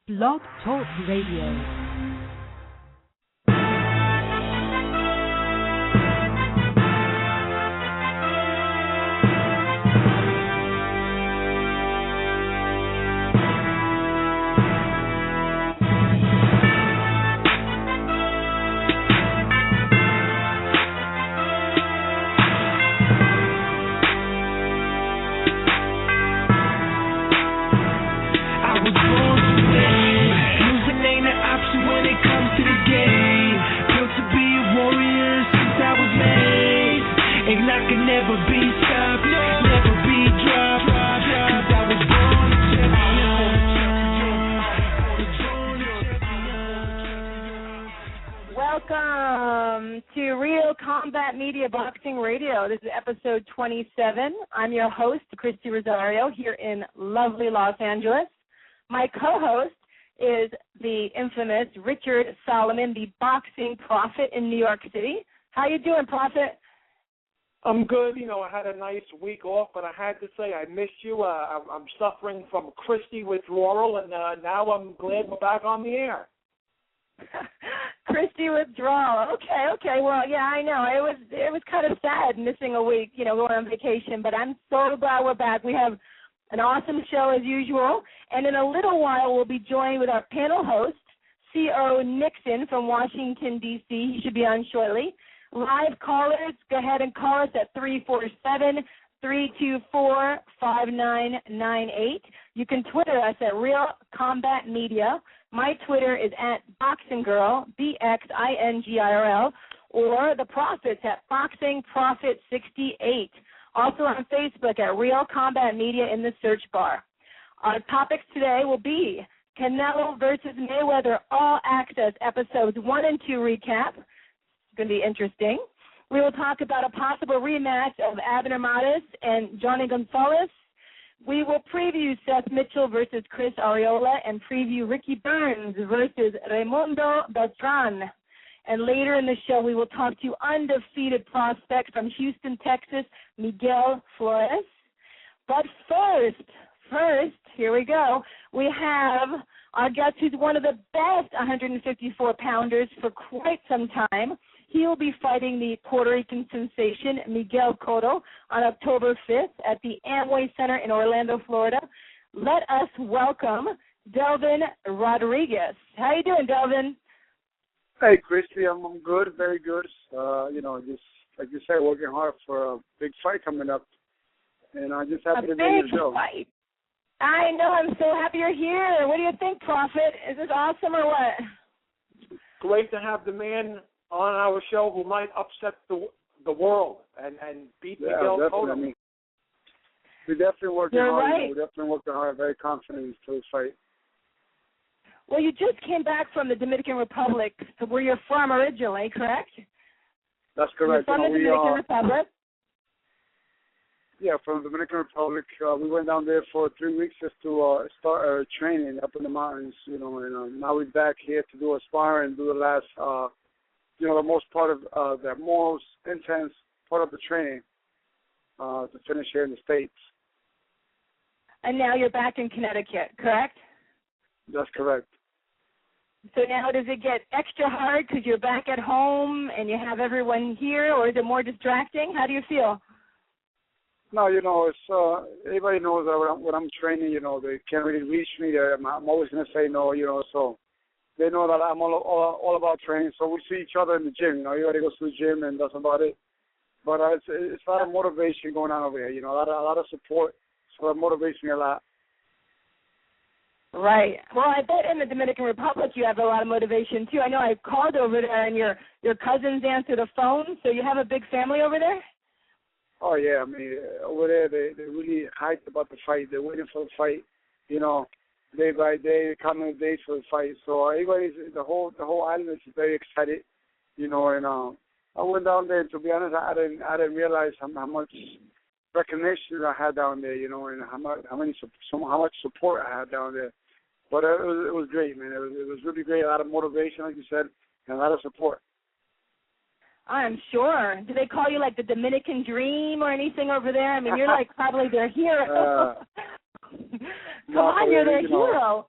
Blog Talk Radio. Welcome to Real Combat Media Boxing Radio. This is episode 27. I'm your host, Christy Rosario, here in lovely Los Angeles. My co-host is the infamous Richard Solomon, the boxing prophet in New York City. How you doing, Prophet? I'm good. You know, I had a nice week off, but I had to say I missed you. I'm suffering from Christy withdrawal, and now I'm glad we're back on the air. Christy withdrawal. Okay. Well, yeah, I know. It was kind of sad missing a week, going on vacation, but I'm so glad we're back. We have an awesome show as usual, and in a little while we'll be joined with our panel host, C.O. Nixon from Washington, D.C. He should be on shortly. Live callers, go ahead and call us at 347-324-5998. You can Twitter us at Real Combat Media. My Twitter is at BoxingGirl, BXINGIRL, or the Prophets at BoxingProphet68. Also on Facebook at Real Combat Media in the search bar. Our topics today will be Canelo versus Mayweather All Access episodes 1 and 2 recap. It's going to be interesting. We will talk about a possible rematch of Abner Mares and Johnny Gonzalez. We will preview Seth Mitchell versus Chris Arreola and preview Ricky Burns versus Raimundo Beltran. And later in the show, we will talk to undefeated prospect from Houston, Texas, Miguel Flores. But first, here we go. We have our guest who's one of the best 154-pounders for quite some time. He will be fighting the Puerto Rican sensation Miguel Cotto on October 5th at the Amway Center in Orlando, Florida. Let us welcome Delvin Rodriguez. How you doing, Delvin? Hey, Christy, I'm good, very good. Just like you said, working hard for a big fight coming up, and I'm just happy to be on the show. Fight. I know. I'm so happy you're here. What do you think, Prophet? Is this awesome or what? Great to have the man on our show who might upset the world and beat Miguel Cotto. We're definitely working hard. Right. We're definitely working hard, very confident for this fight. Well, you just came back from the Dominican Republic, where you're from originally, correct? That's correct. You're from the Dominican Republic? Yeah, from the Dominican Republic. We went down there for 3 weeks just to start our training up in the mountains, and now we're back here to do a spar and do the last, the most part of the most intense part of the training to finish here in the States. And now you're back in Connecticut, correct? That's correct. So now does it get extra hard because you're back at home and you have everyone here, or is it more distracting? How do you feel? No, it's everybody knows that when I'm training, they can't really reach me. I'm always going to say no, so they know that I'm all about training. So we see each other in the gym. Everybody goes to the gym, and that's about it. But it's a lot of motivation going on over here. A lot of support. So that motivates me a lot. Right. Well, I bet in the Dominican Republic you have a lot of motivation, too. I know I called over there, and your cousins answer the phone, so you have a big family over there? Oh, yeah. I mean, over there, they're really hyped about the fight. They're waiting for the fight, day by day, counting the days for the fight. So everybody's, the whole island is very excited, and I went down there, and to be honest, I didn't realize how much recognition I had down there, and how much support I had down there. But it was great, man. It was really great. A lot of motivation, like you said, and a lot of support. I'm sure. Do they call you like the Dominican Dream or anything over there? I mean, you're like probably their hero. Come on, you're their hero.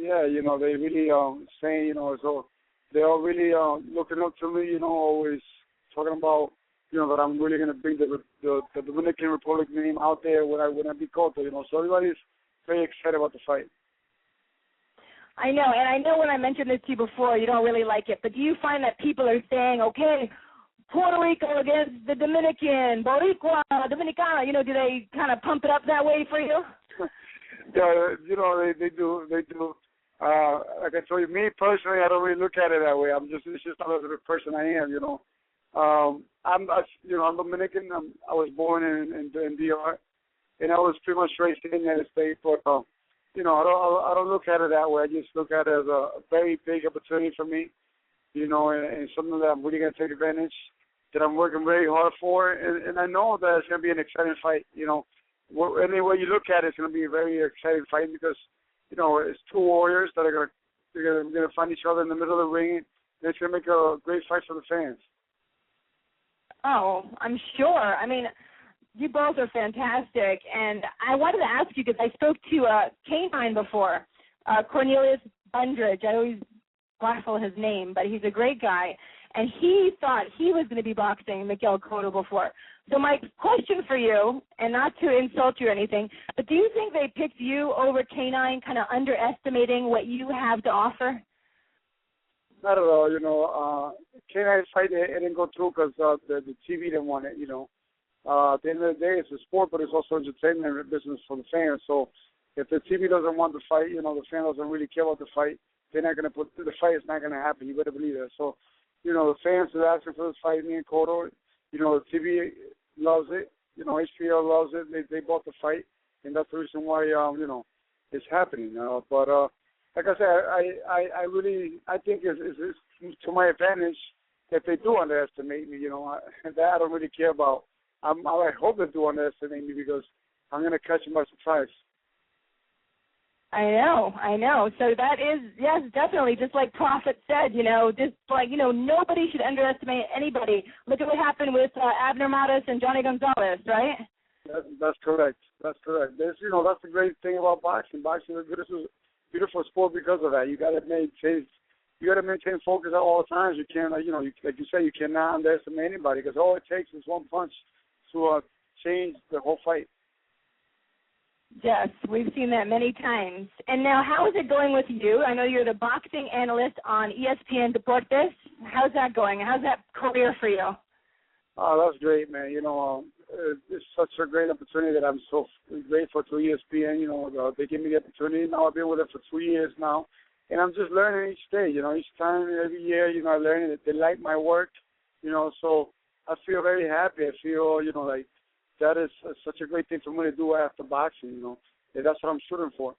yeah, they really saying, so they're all really looking up to me, always talking about, that I'm really going to bring the Dominican Republic name out there when I beat Cotto, So everybody's very excited about the fight. I know, and I know when I mentioned this to you before, you don't really like it, but do you find that people are saying, okay, Puerto Rico against the Dominican, Boricua, Dominicana, do they kind of pump it up that way for you? Yeah, they do. Like I told you, me personally, I don't really look at it that way. It's just not the person I am, I'm Dominican. I was born in DR, and I was pretty much raised in the United States, but I don't look at it that way. I just look at it as a very big opportunity for me, and something that I'm really going to take advantage, that I'm working very hard for, and I know that it's going to be an exciting fight. Any way you look at it, it's going to be a very exciting fight because, it's two warriors that are going to find each other in the middle of the ring, and it's going to make a great fight for the fans. Oh, I'm sure. I mean, you both are fantastic, and I wanted to ask you because I spoke to K9 before, Cornelius Bundridge. I always baffle his name, but he's a great guy, and he thought he was going to be boxing Miguel Cotto before. So my question for you, and not to insult you or anything, but do you think they picked you over K9, kind of underestimating what you have to offer? Not at all. K9's fight, it didn't go through because the TV didn't want it, At the end of the day, it's a sport, but it's also entertainment business for the fans. So if the TV doesn't want the fight, the fan doesn't really care about the fight, they're not going to put the fight. Is not going to happen. You better believe that. So, the fans are asking for this fight, me and Cotto. The TV loves it. HBO loves it. They bought the fight, and that's the reason why it's happening. But like I said, I think it's to my advantage if they do underestimate me. That I don't really care about. I hope they do underestimate me because I'm going to catch them by surprise. I know. So that is, yes, definitely, just like Prophet said, just like, nobody should underestimate anybody. Look at what happened with Abner Matas and Johnny Gonzalez, right? That's correct. That's the great thing about boxing. Boxing is a beautiful sport because of that. You got to maintain focus at all times. You can't, like you say, you cannot underestimate anybody because all it takes is one punch to change the whole fight. Yes, we've seen that many times. And now, how is it going with you? I know you're the boxing analyst on ESPN Deportes. How's that going? How's that career for you? Oh, that's great, man. It's such a great opportunity that I'm so grateful to ESPN. They give me the opportunity. Now I've been with them for 2 years now, and I'm just learning each day. Each time, every year, I learn that they like my work. So I feel very happy. I feel, like that is such a great thing for me to do after boxing, And that's what I'm shooting for.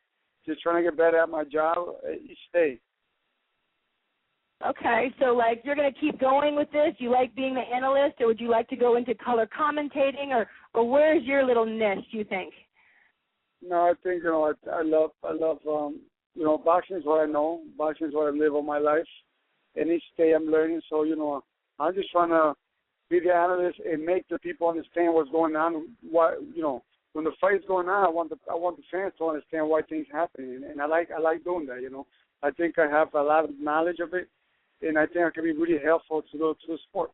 Just trying to get better at my job each day. Okay, so, you're going to keep going with this? You like being the analyst, or would you like to go into color commentating, or where's your little niche, you think? No, I think, I love, boxing is what I know. Boxing is what I live all my life. And each day I'm learning, so, I'm just trying to be the analyst and make the people understand what's going on. Why, when the fight's going on, I want the fans to understand why things happen, and I like doing that. I think I have a lot of knowledge of it, and I think I can be really helpful to the sport.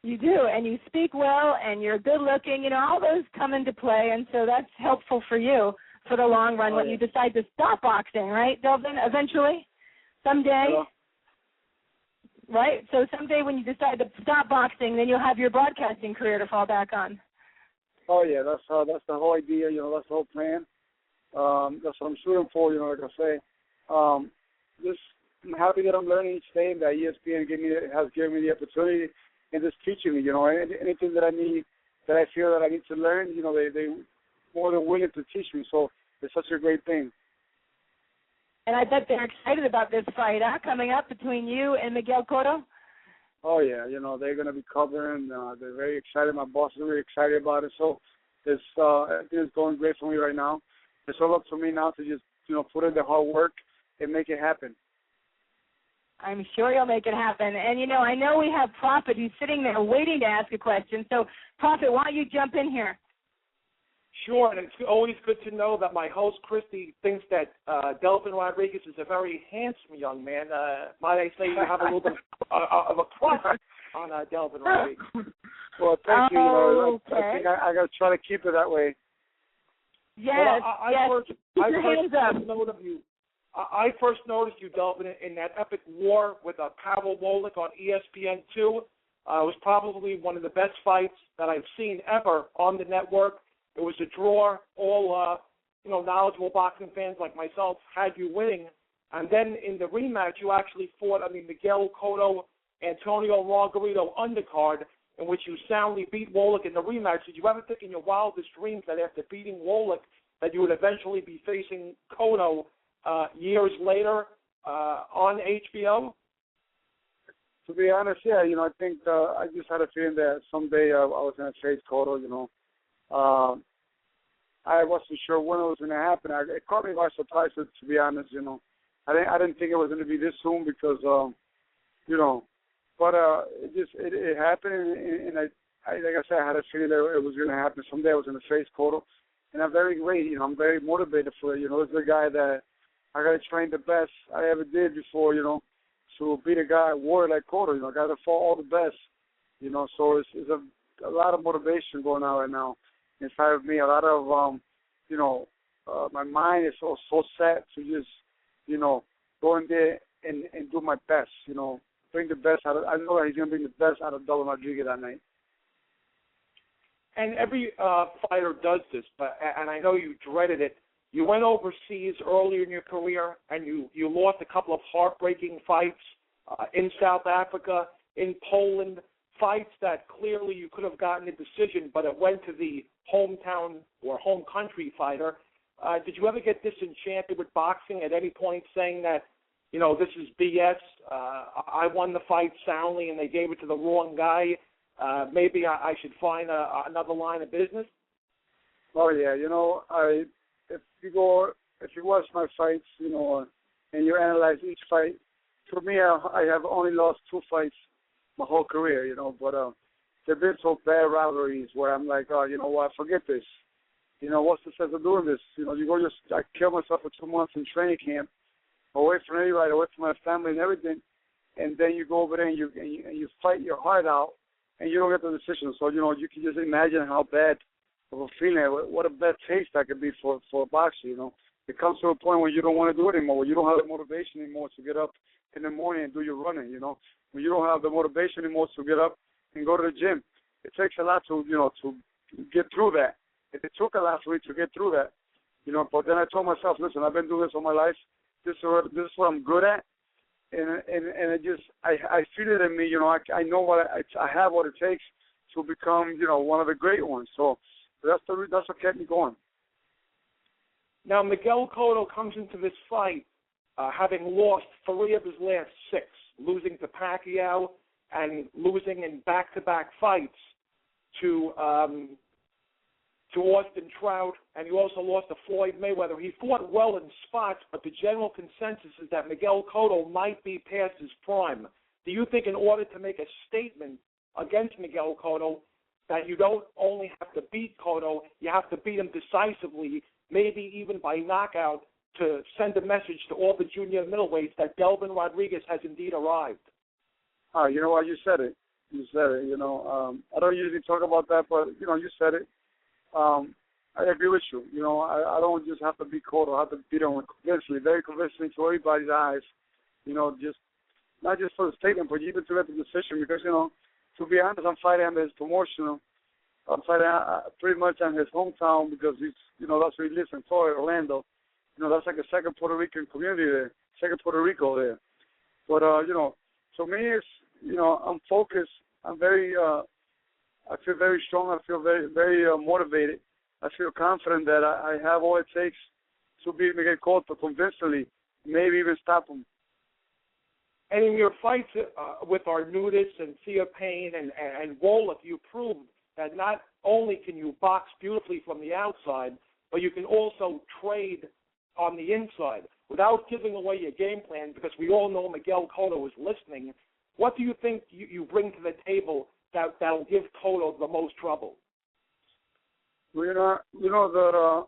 You do, and you speak well, and you're good looking. All those come into play, and so that's helpful for you for the long run when you decide to stop boxing, right, Delvin? Eventually, someday. Yeah. Right? So someday when you decide to stop boxing, then you'll have your broadcasting career to fall back on. Oh, yeah, that's the whole idea, that's the whole plan. That's what I'm shooting for, like I say. I'm happy that I'm learning each day, that ESPN has given me the opportunity and just teaching me, anything that I need, that I feel that I need to learn, they more than willing to teach me. So it's such a great thing. And I bet they're excited about this fight, coming up between you and Miguel Cotto. Oh, yeah, they're going to be covering. They're very excited. My boss is really excited about it. So everything is going great for me right now. It's all up to me now to just, put in the hard work and make it happen. I'm sure you'll make it happen. And, I know we have Prophet who's sitting there waiting to ask a question. So, Prophet, why don't you jump in here? Sure, and it's always good to know that my host, Christy, thinks that Delvin Rodriguez is a very handsome young man. Might I say you have a little bit of a crush on Delvin Rodriguez? Well, thank you. Okay. I think I got to try to keep it that way. Yes, well, I first noticed you, Delvin, in that epic war with Pavel Wolik on ESPN2. It was probably one of the best fights that I've seen ever on the network. It was a draw. All knowledgeable boxing fans like myself had you winning. And then in the rematch, you actually fought, Miguel Cotto, Antonio Margarito undercard, in which you soundly beat Wolik in the rematch. Did you ever think in your wildest dreams that after beating Wolik that you would eventually be facing Cotto years later on HBO? To be honest, yeah, I think I just had a feeling that someday I was going to face Cotto, I wasn't sure when it was going to happen. It caught me by surprise, to be honest, I didn't think it was going to be this soon because, but it happened, and like I said, I had a feeling that it was going to happen. Someday I was going to face Cotto, and I'm very great, I'm very motivated for it. This is a guy that I got to train the best I ever did before, to beat a guy at war like Cotto, I got to fought all the best, so it's a lot of motivation going on right now inside of me. A lot of, my mind is so set to just, go in there and do my best, bring the best out of, I know that he's going to bring the best out of Delvin Rodriguez that night. And every fighter does this, and I know you dreaded it. You went overseas earlier in your career, and you lost a couple of heartbreaking fights in South Africa, in Poland, fights that clearly you could have gotten a decision, but it went to the hometown or home country fighter. Did you ever get disenchanted with boxing at any point, saying that, this is BS, I won the fight soundly and they gave it to the wrong guy, maybe I should find another line of business? Oh, yeah, if you watch my fights, and you analyze each fight, for me, I have only lost 2 fights my whole career, but there have been some bad rivalries where I'm like, oh, you know what, forget this. What's the sense of doing this? I killed myself for 2 months in training camp, away from everybody, away from my family and everything, and then you go over there and you fight your heart out, and you don't get the decision. So, you can just imagine how bad of a feeling, what a bad taste that could be for a boxer, It comes to a point where you don't want to do it anymore, where you don't have the motivation anymore to get up in the morning and do your running, When you don't have the motivation anymore to get up and go to the gym. It takes a lot to get through that. It took a lot for me to get through that, But then I told myself, listen, I've been doing this all my life. This is what I'm good at, and it just I feel it in me, I know I have what it takes to become, one of the great ones. So that's what kept me going. Now Miguel Cotto comes into this fight having lost 3 of his last 6, losing to Pacquiao and losing in back-to-back fights to Austin Trout, and he also lost to Floyd Mayweather. He fought well in spots, but the general consensus is that Miguel Cotto might be past his prime. Do you think in order to make a statement against Miguel Cotto that you don't only have to beat Cotto, you have to beat him decisively, maybe even by knockout, to send a message to all the junior middleweights that Delvin Rodriguez has indeed arrived? You know what? You said it. I don't usually talk about that, but, you said it. I agree with you. I don't just have to beat Cotto. I have to beat him convincingly, very convincingly to everybody's eyes. Just not just for the statement, but even to get the decision. Because, to be honest, I'm fighting on his promotion. I'm fighting pretty much on his hometown because he's, that's where he lives in Florida, Orlando. That's like a second Puerto Rican community there, second Puerto Rico there. But, so me, it's, I'm focused. I'm very, I feel very strong. I feel very, very motivated. I feel confident that I have all it takes to beat Miguel Cotto convincingly, maybe even stop him. And in your fights with Arnudis and Thea Payne and Wolik, you proved that not only can you box beautifully from the outside, but you can also trade on the inside without giving away your game plan, because we all know Miguel Cotto is listening. What do you think you bring to the table that'll give Cotto the most trouble? Well, you know that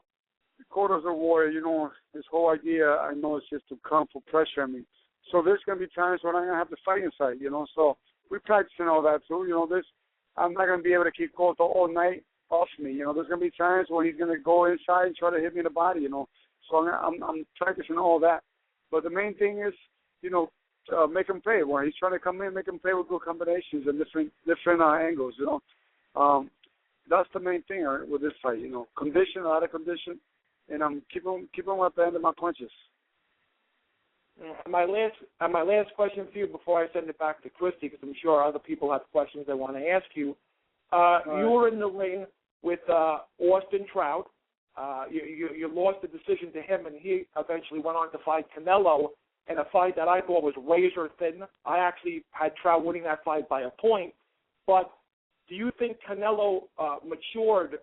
Cotto's a warrior. You know, his whole idea, I know, is just to come for pressure on me. So there's going to be times when I'm going to have to fight inside, you know. So we practicing all that too. You know, I'm not going to be able to keep Cotto all night off me. You know, there's going to be times when he's going to go inside and try to hit me in the body, you know. So I'm practicing all that. But the main thing is, you know, make him pay. When he's trying to come in, make him pay with good combinations and different angles, you know. That's the main thing with this fight, you know. Condition, a lot of condition, and I'm keep him at the end of my punches. My last question for you before I send it back to Christy, because I'm sure other people have questions they want to ask you. You were in the ring with Austin Trout. You lost the decision to him, and he eventually went on to fight Canelo in a fight that I thought was razor thin. I actually had Trout winning that fight by a point. But do you think Canelo matured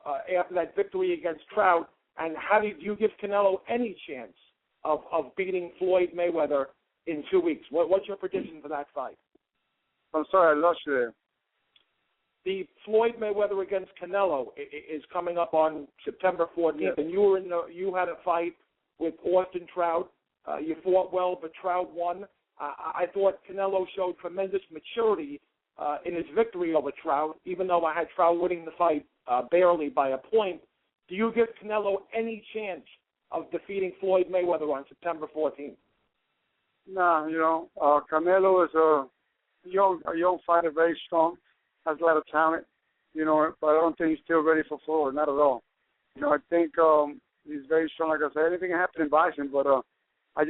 after that victory against Trout? And how do you give Canelo any chance of beating Floyd Mayweather in 2 weeks? What's your prediction for that fight? I'm sorry, I lost you there. The Floyd Mayweather against Canelo is coming up on September 14th, yes. And you had a fight with Austin Trout. You fought well, but Trout won. I thought Canelo showed tremendous maturity in his victory over Trout, even though I had Trout winning the fight barely by a point. Do you give Canelo any chance of defeating Floyd Mayweather on September 14th? No, you know, Canelo is a young fighter, very strong, has a lot of talent, you know, but I don't think he's still ready for Floyd, not at all. You know, I think he's very strong. Like I said, anything can happen in boxing, but I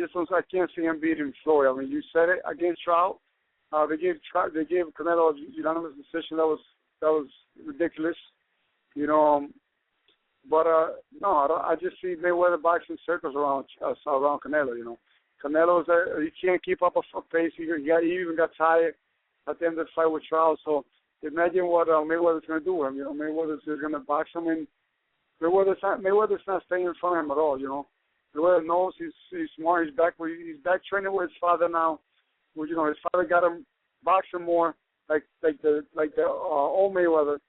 can't see him beating Floyd. I mean, you said it against Trout. They gave Canelo a unanimous decision. That was ridiculous, you know. But no, I just see Mayweather boxing circles around Canelo. You know, Canelo's he can't keep up a pace. He even got tired at the end of the fight with Trout. So imagine what Mayweather's going to do with him. You know, Mayweather's going to box him, and Mayweather's not staying in front of him at all. You know, Mayweather knows he's smart. He's back training with his father now. Well, you know, his father got him boxing more like the old Mayweather.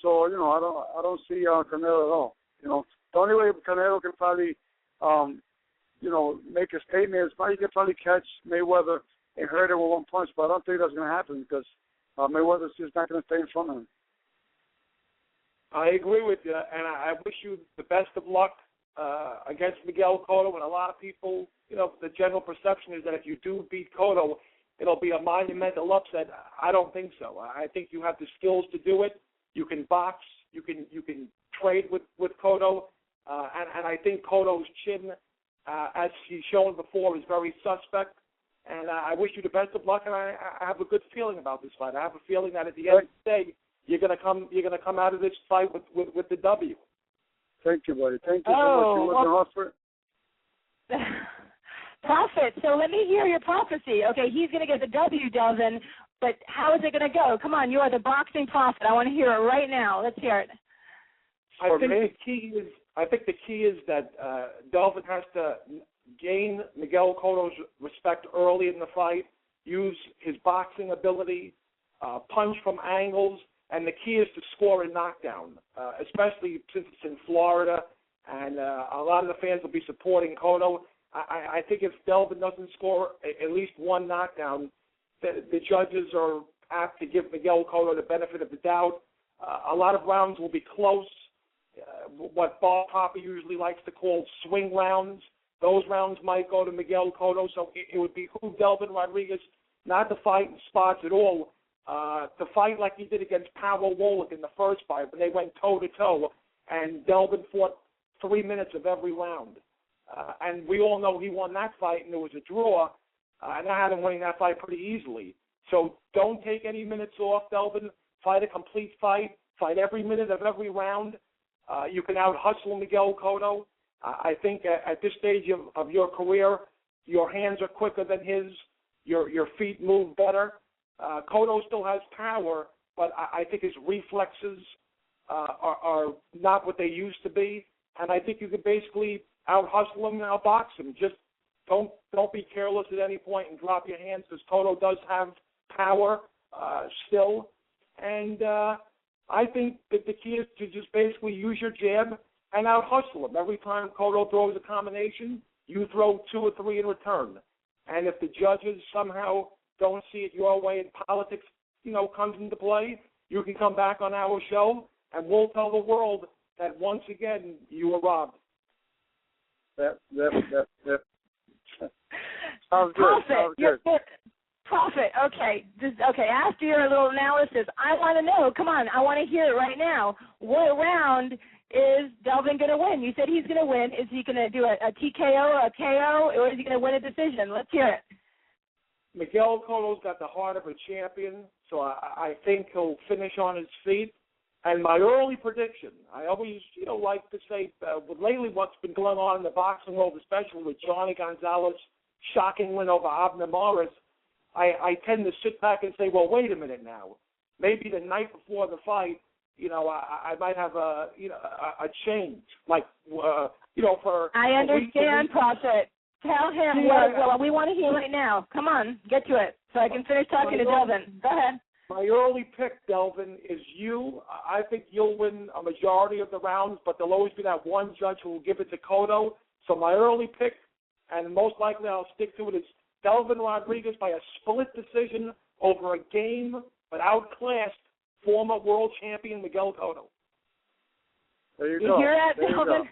So, you know, I don't see Canelo at all. You know, the only way Canelo can probably, you know, make a statement is he can probably catch Mayweather and hurt him with one punch. But I don't think that's going to happen because Mayweather's just not going to stay in front of him. I agree with you, and I wish you the best of luck against Miguel Cotto. And a lot of people, you know, the general perception is that if you do beat Cotto, it'll be a monumental upset. I don't think so. I think you have the skills to do it. You can box. You can trade with Cotto, and I think Cotto's chin, as he's shown before, is very suspect. And I wish you the best of luck. And I have a good feeling about this fight. I have a feeling that at the end of the day, you're gonna come out of this fight with the W. Thank you, buddy. Thank you so much. You working hard for it? Prophet. So let me hear your prophecy. Okay, he's gonna get the W, Delvin. But how is it going to go? Come on, you are the boxing prophet. I want to hear it right now. Let's hear it. I think the key is that Delvin has to gain Miguel Cotto's respect early in the fight, use his boxing ability, punch from angles, and the key is to score a knockdown, especially since it's in Florida, and a lot of the fans will be supporting Cotto. I think if Delvin doesn't score at least one knockdown, the judges are apt to give Miguel Cotto the benefit of the doubt. A lot of rounds will be close, what Bob Papa usually likes to call swing rounds. Those rounds might go to Miguel Cotto, so it would behoove Delvin Rodriguez not to fight in spots at all, to fight like he did against Pavel Wolick in the first fight when they went toe-to-toe, and Delvin fought 3 minutes of every round. And we all know he won that fight, and it was a draw. And I had him winning that fight pretty easily. So don't take any minutes off, Delvin. Fight a complete fight. Fight every minute of every round. You can out-hustle Miguel Cotto. I think at this stage of your career, your hands are quicker than his. Your feet move better. Cotto still has power, but I think his reflexes are not what they used to be. And I think you could basically out-hustle him and out-box him. Just don't be careless at any point and drop your hands, because Cotto does have power still. And I think that the key is to just basically use your jab and out-hustle him. Every time Cotto throws a combination, you throw 2 or 3 in return. And if the judges somehow don't see it your way and politics, comes into play, you can come back on our show and we'll tell the world that once again you were robbed. Yep. Sounds good. Sounds good. Prophet, okay. After your little analysis, I want to know, come on, I want to hear it right now. What round is Delvin going to win? You said he's going to win. Is he going to do a TKO, a KO, or is he going to win a decision? Let's hear it. Miguel Cotto's got the heart of a champion, so I think he'll finish on his feet. And my early prediction, I always, like to say, lately what's been going on in the boxing world, especially with Johnny Gonzalez, shocking win over Abner Morris, I tend to sit back and say, well, wait a minute now. Maybe the night before the fight, I might have a change, like, for. I understand, Prophet. Tell him what we want to hear right now. Come on, get to it, so I can finish talking to Delvin. Go ahead. My early pick, Delvin, is you. I think you'll win a majority of the rounds, but there'll always be that one judge who will give it to Cotto. So my early pick, and most likely I'll stick to it, is Delvin Rodriguez by a split decision over a game but outclassed former world champion Miguel Cotto. There you hear that, Delvin?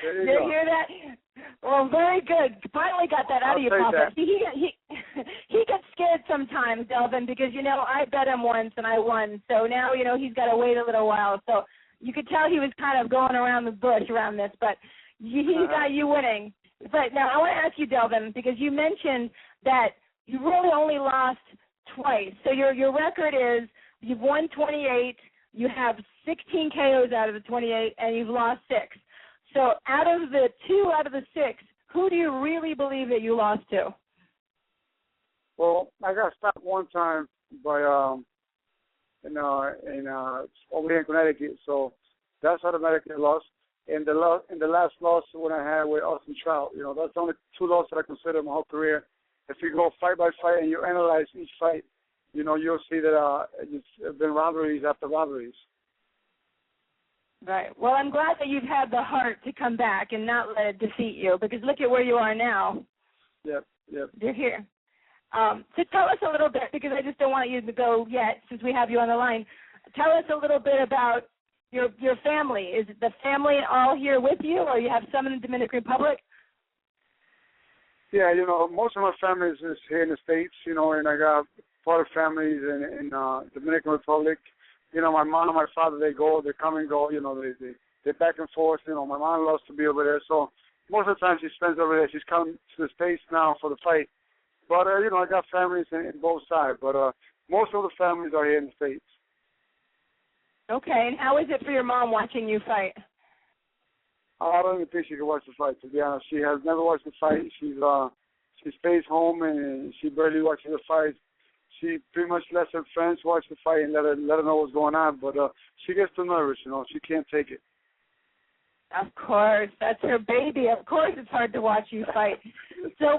You hear that? Well, very good. Finally got that out of you, Papa. He gets scared sometimes, Delvin, because, I bet him once and I won. So now, he's got to wait a little while. So you could tell he was kind of going around the bush around this, but he got you winning. But now I want to ask you, Delvin, because you mentioned that you really only lost twice. So your record is you've won 28, you have 16 KOs out of the 28, and you've lost 6. So out of the 2 out of the 6, who do you really believe that you lost to? Well, I got stopped one time by over here in Connecticut, so that's automatically a loss. And the last loss when I had with Austin Trout, that's the only 2 losses that I consider my whole career. If you go fight by fight and you analyze each fight, you'll see that it's been robberies after robberies. Right. Well, I'm glad that you've had the heart to come back and not let it defeat you, because look at where you are now. Yep. You're here. So tell us a little bit, because I just don't want you to go yet since we have you on the line. Tell us a little bit about your family. Is the family all here with you, or you have some in the Dominican Republic? Yeah, most of my family is here in the States, and I got part of families in Dominican Republic. My mom and my father, they come and go, they're back and forth. My mom loves to be over there, so most of the time she spends over there. She's come to the States now for the fight. But, I got families in both sides, but most of the families are here in the States. Okay, and how is it for your mom watching you fight? I don't even think she can watch the fight, to be honest. She has never watched the fight. She stays home and she barely watches the fight. She pretty much lets her friends watch the fight and let her know what's going on. But she gets too nervous, She can't take it. Of course, that's her baby. Of course, it's hard to watch you fight. So,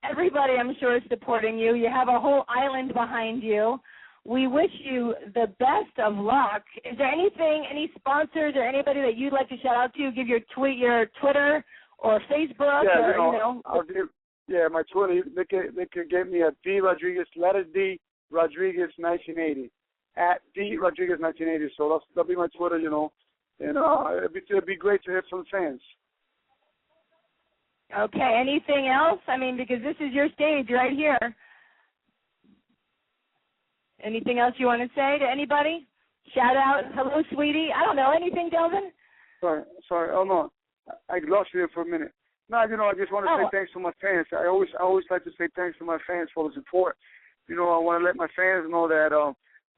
everybody, I'm sure, is supporting you. You have a whole island behind you. We wish you the best of luck. Is there any sponsors or anybody that you'd like to shout out to? Give your Twitter or Facebook? I'll give. Yeah, my Twitter. They can get me at D Rodriguez, letter D Rodriguez 1980 at D Rodriguez 1980. So that'll be my Twitter. It'd be great to hear from fans. Okay. Anything else? Because this is your stage right here. Anything else you want to say to anybody? Shout out, hello, sweetie. I don't know. Anything, Delvin? Sorry. Oh, no. I lost you there for a minute. No, I just want to say thanks to my fans. I always like to say thanks to my fans for the support. I want to let my fans know that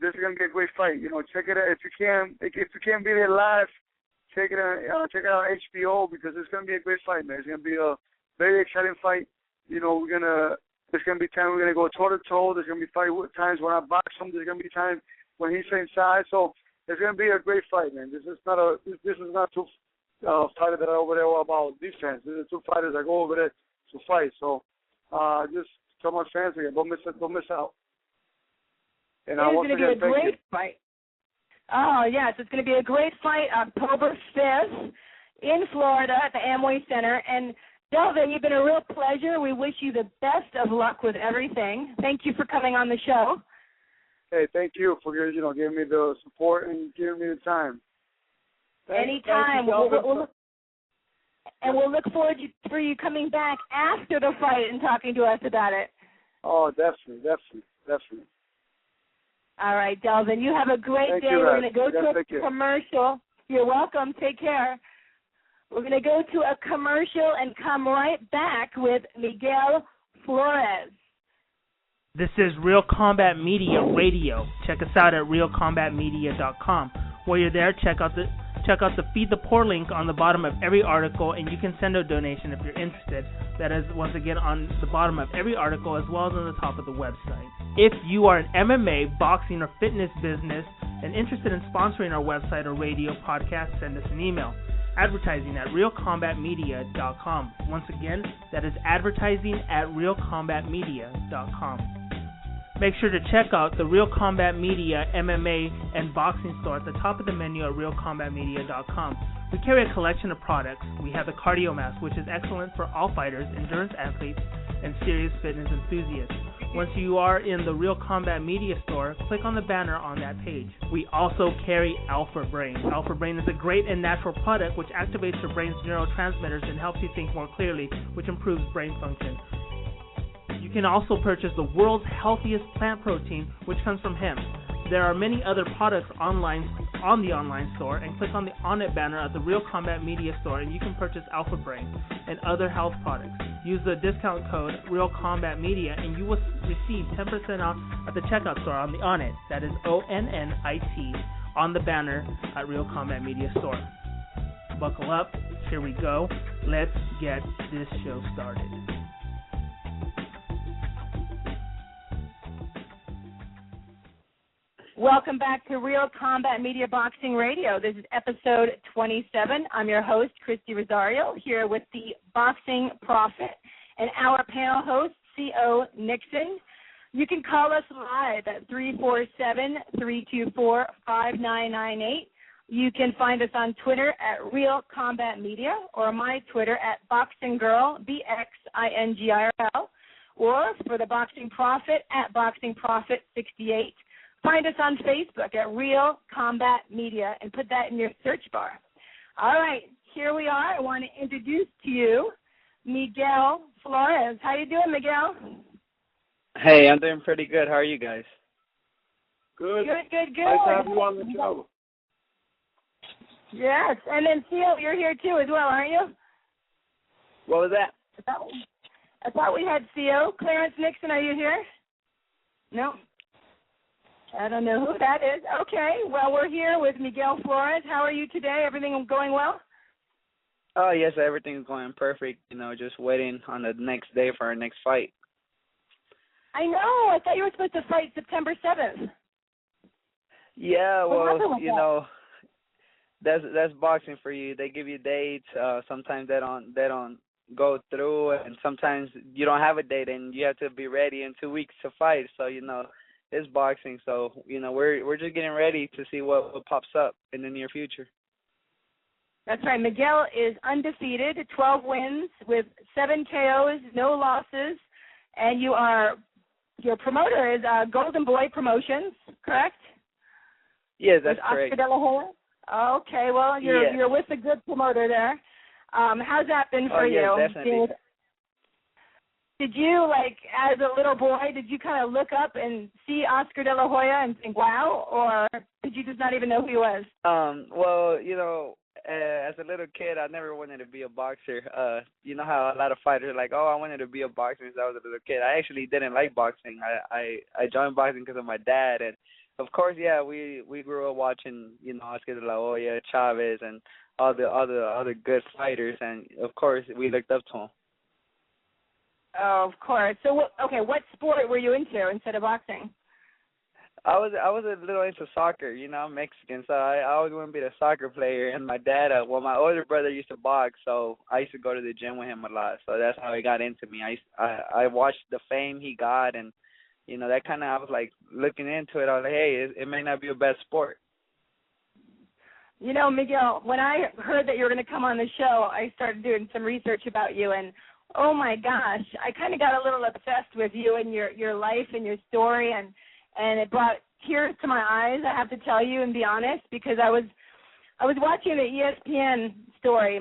this is going to be a great fight. Check it out. If you can't be there live, check it out on HBO, because it's going to be a great fight, man. It's going to be a very exciting fight. There's going to be times we're going to go toe-to-toe. There's going to be times when I box him. There's going to be times when he's inside. So it's going to be a great fight, man. This is not two fighters that are over there about defense. These are 2 fighters that go over there to fight. So just tell my fans again, don't miss out. And it's going to be a great fight. Oh, yes, it's going to be a great fight October 5th in Florida at the Amway Center. And, Delvin, you've been a real pleasure. We wish you the best of luck with everything. Thank you for coming on the show. Hey, thank you for giving me the support and giving me the time. Anytime. We'll look forward for you coming back after the fight and talking to us about it. Oh, definitely. All right, Delvin, you have a great day. We're going to go to a commercial. You're welcome. Take care. We're going to go to a commercial and come right back with Miguel Flores. This is Real Combat Media Radio. Check us out at realcombatmedia.com. While you're there, check out the Feed the Poor link on the bottom of every article, and you can send a donation if you're interested. That is, once again, on the bottom of every article as well as on the top of the website. If you are an MMA, boxing, or fitness business and interested in sponsoring our website or radio podcast, send us an email. Advertising at realcombatmedia.com. Once again, that is advertising at realcombatmedia.com. Make sure to check out the Real Combat Media MMA and boxing store at the top of the menu at realcombatmedia.com. We carry a collection of products. We have the Cardio Mask, which is excellent for all fighters, endurance athletes, and serious fitness enthusiasts. Once you are in the Real Combat Media store, click on the banner on that page. We also carry Alpha Brain. Alpha Brain is a great and natural product which activates your brain's neurotransmitters and helps you think more clearly, which improves brain function. You can also purchase the world's healthiest plant protein, which comes from hemp. There are many other products online on the online store, and click on the On It banner at the Real Combat Media store, and you can purchase Alpha Brain and other health products. Use the discount code Real Combat Media, and you will receive 10% off at the checkout store on the On It. That is ONNIT on the banner at Real Combat Media store. Buckle up. Here we go. Let's get this show started. Welcome back to Real Combat Media Boxing Radio. This is episode 27. I'm your host, Christy Rosario, here with the Boxing Prophet and our panel host, C.O. Nixon. You can call us live at 347-324-5998. You can find us on Twitter at Real Combat Media or my Twitter at BoxingGirl, BXINGIRL, or for the Boxing Prophet at BoxingProphet68. Find us on Facebook at Real Combat Media and put that in your search bar. All right, here we are. I want to introduce to you Miguel Flores. How you doing, Miguel? Hey, I'm doing pretty good. How are you guys? Good. Good. Nice to have you on the show. Yes, and then Theo, you're here too as well, aren't you? What was that? I thought we had Theo. Clarence Nixon, are you here? No. I don't know who that is. Okay, well, we're here with Miguel Flores. How are you today? Everything going well? Oh, yes, everything's going perfect. Just waiting on the next day for our next fight. I know. I thought you were supposed to fight September 7th. Yeah, well, that's boxing for you. They give you dates. Sometimes they don't go through, and sometimes you don't have a date, and you have to be ready in 2 weeks to fight. So, it's boxing, so we're just getting ready to see what pops up in the near future. That's right. Miguel is undefeated, 12 wins with 7 KOs, no losses, and your promoter is Golden Boy Promotions, correct? Yes, that's with correct. Oscar De La Hoya? Okay, well, you're with a good promoter there. How's that been for you? Yes, definitely. Did you, as a little boy, did you kind of look up and see Oscar De La Hoya and think, wow, or did you just not even know who he was? Well, as a little kid, I never wanted to be a boxer. You know how a lot of fighters are like, oh, I wanted to be a boxer since I was a little kid. I actually didn't like boxing. I joined boxing because of my dad, and of course, yeah, we grew up watching, Oscar De La Hoya, Chavez, and all the other good fighters, and of course, we looked up to him. Oh, of course. So, what sport were you into instead of boxing? I was a little into soccer. I'm Mexican, so I always wanted to be a soccer player. And my dad, my older brother used to box, so I used to go to the gym with him a lot. So that's how he got into me. I watched the fame he got, and that kind of, I was like looking into it. I was like, hey, it may not be a bad sport. You know, Miguel, when I heard that you were going to come on the show, I started doing some research about you, and oh my gosh, I kind of got a little obsessed with you and your life and your story, and it brought tears to my eyes, I have to tell you and be honest, because I was watching the ESPN story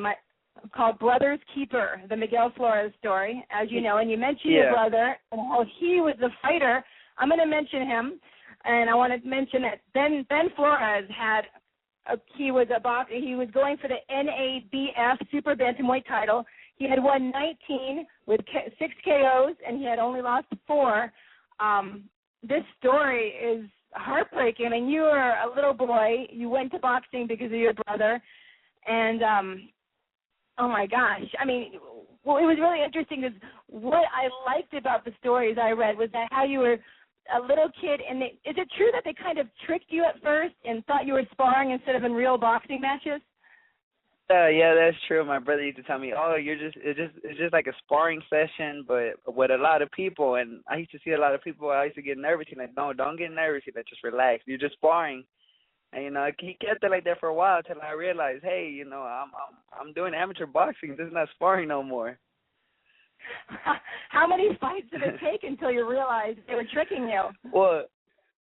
called Brother's Keeper, the Miguel Flores story, as you know, and you mentioned your brother and how he was the fighter. I'm going to mention him, and I want to mention that Ben Flores he was going for the NABF Super Bantamweight title. He had won 19 with 6 KOs, and he had only lost 4. This story is heartbreaking. I mean, you were a little boy. You went to boxing because of your brother, and oh my gosh. I mean, well, it was really interesting because what I liked about the stories I read was that how you were a little kid, and is it true that they kind of tricked you at first and thought you were sparring instead of in real boxing matches? Yeah, that's true. My brother used to tell me, "Oh, it's just like a sparring session, but with a lot of people." And I used to see a lot of people. I used to get nervous. He's like, "No, don't get nervous. He's like, just relax. You're just sparring." And he kept it like that for a while until I realized, hey, I'm doing amateur boxing. This is not sparring no more. How many fights did it take until you realized they were tricking you? Well,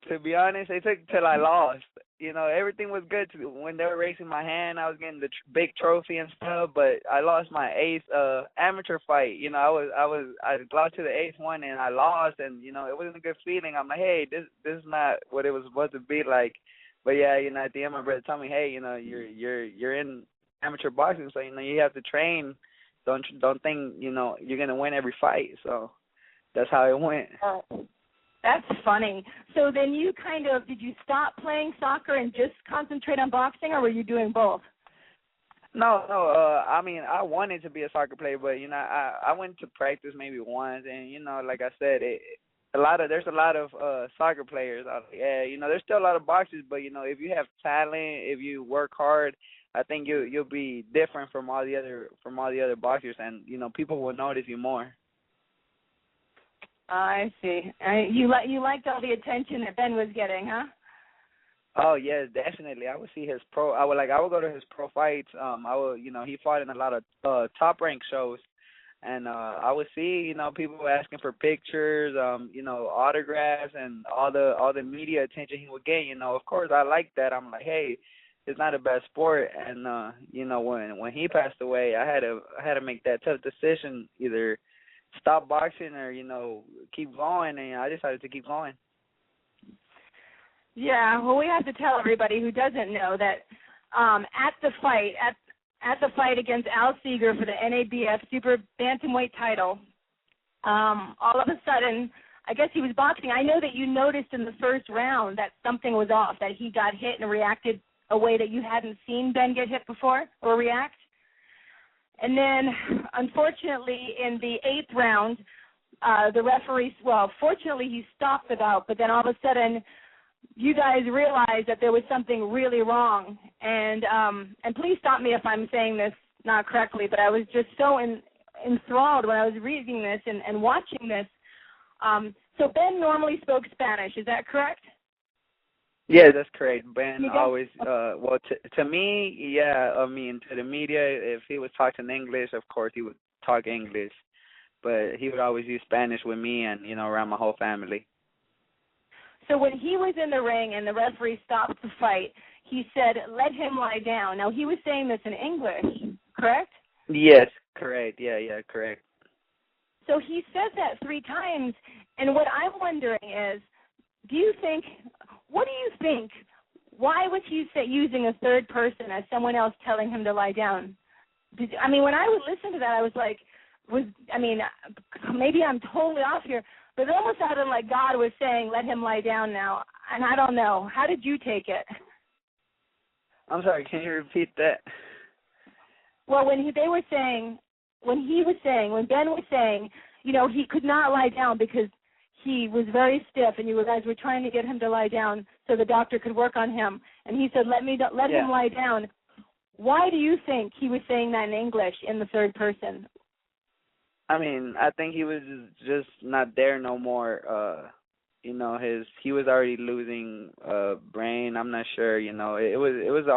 to be honest, it took till I lost. Everything was good when they were raising my hand. I was getting the big trophy and stuff, but I lost my 8th amateur fight. I lost to the 8th one and I lost, and it wasn't a good feeling. I'm like, hey, this is not what it was supposed to be like. But yeah, at the end, my brother told me, hey, you're in amateur boxing, so you have to train. Don't think you're gonna win every fight. So that's how it went. That's funny. So then did you stop playing soccer and just concentrate on boxing, or were you doing both? No. I mean, I wanted to be a soccer player, but I went to practice maybe once, and like I said, there's a lot of soccer players out there. Yeah, there's still a lot of boxers, but if you have talent, if you work hard, I think you'll be different from all the other boxers, and people will notice you more. I see. You liked all the attention that Ben was getting, huh? Oh yes, definitely. I would see his I would go to his pro fights. He fought in a lot of top rank shows, and I would see people asking for pictures, autographs, and all the media attention he would get. Of course I like that. I'm like, hey, it's not a bad sport, and when he passed away, I had to make that tough decision, either stop boxing or keep going, and I decided to keep going. Yeah, well, we have to tell everybody who doesn't know that at the fight against Al Seeger for the NABF Super Bantamweight title, all of a sudden, I guess he was boxing. I know that you noticed in the first round that something was off, that he got hit and reacted a way that you hadn't seen Ben get hit before or react. And then, unfortunately, in the 8th round, the referee, fortunately he stopped the bout, but then all of a sudden you guys realized that there was something really wrong. And please stop me if I'm saying this not correctly, but I was just so enthralled when I was reading this and watching this. So Ben normally spoke Spanish, is that correct? Yeah, that's correct. Ben always, to me, yeah, I mean, to the media, if he was talking English, of course he would talk English, but he would always use Spanish with me and, around my whole family. So when he was in the ring and the referee stopped the fight, he said, let him lie down. Now, he was saying this in English, correct? Yes, correct. Yeah, correct. So he said that 3 times, and what I'm wondering is, what do you think? Why was he using a third person as someone else telling him to lie down? When I would listen to that, I was like, maybe I'm totally off here, but it almost sounded like God was saying, let him lie down now. And I don't know. How did you take it? I'm sorry, can you repeat that? Well, when Ben was saying, he could not lie down because he was very stiff, and you guys were trying to get him to lie down so the doctor could work on him. And he said, let him lie down. Why do you think he was saying that in English in the third person? I think he was just not there no more. He was already losing brain. I'm not sure. It was an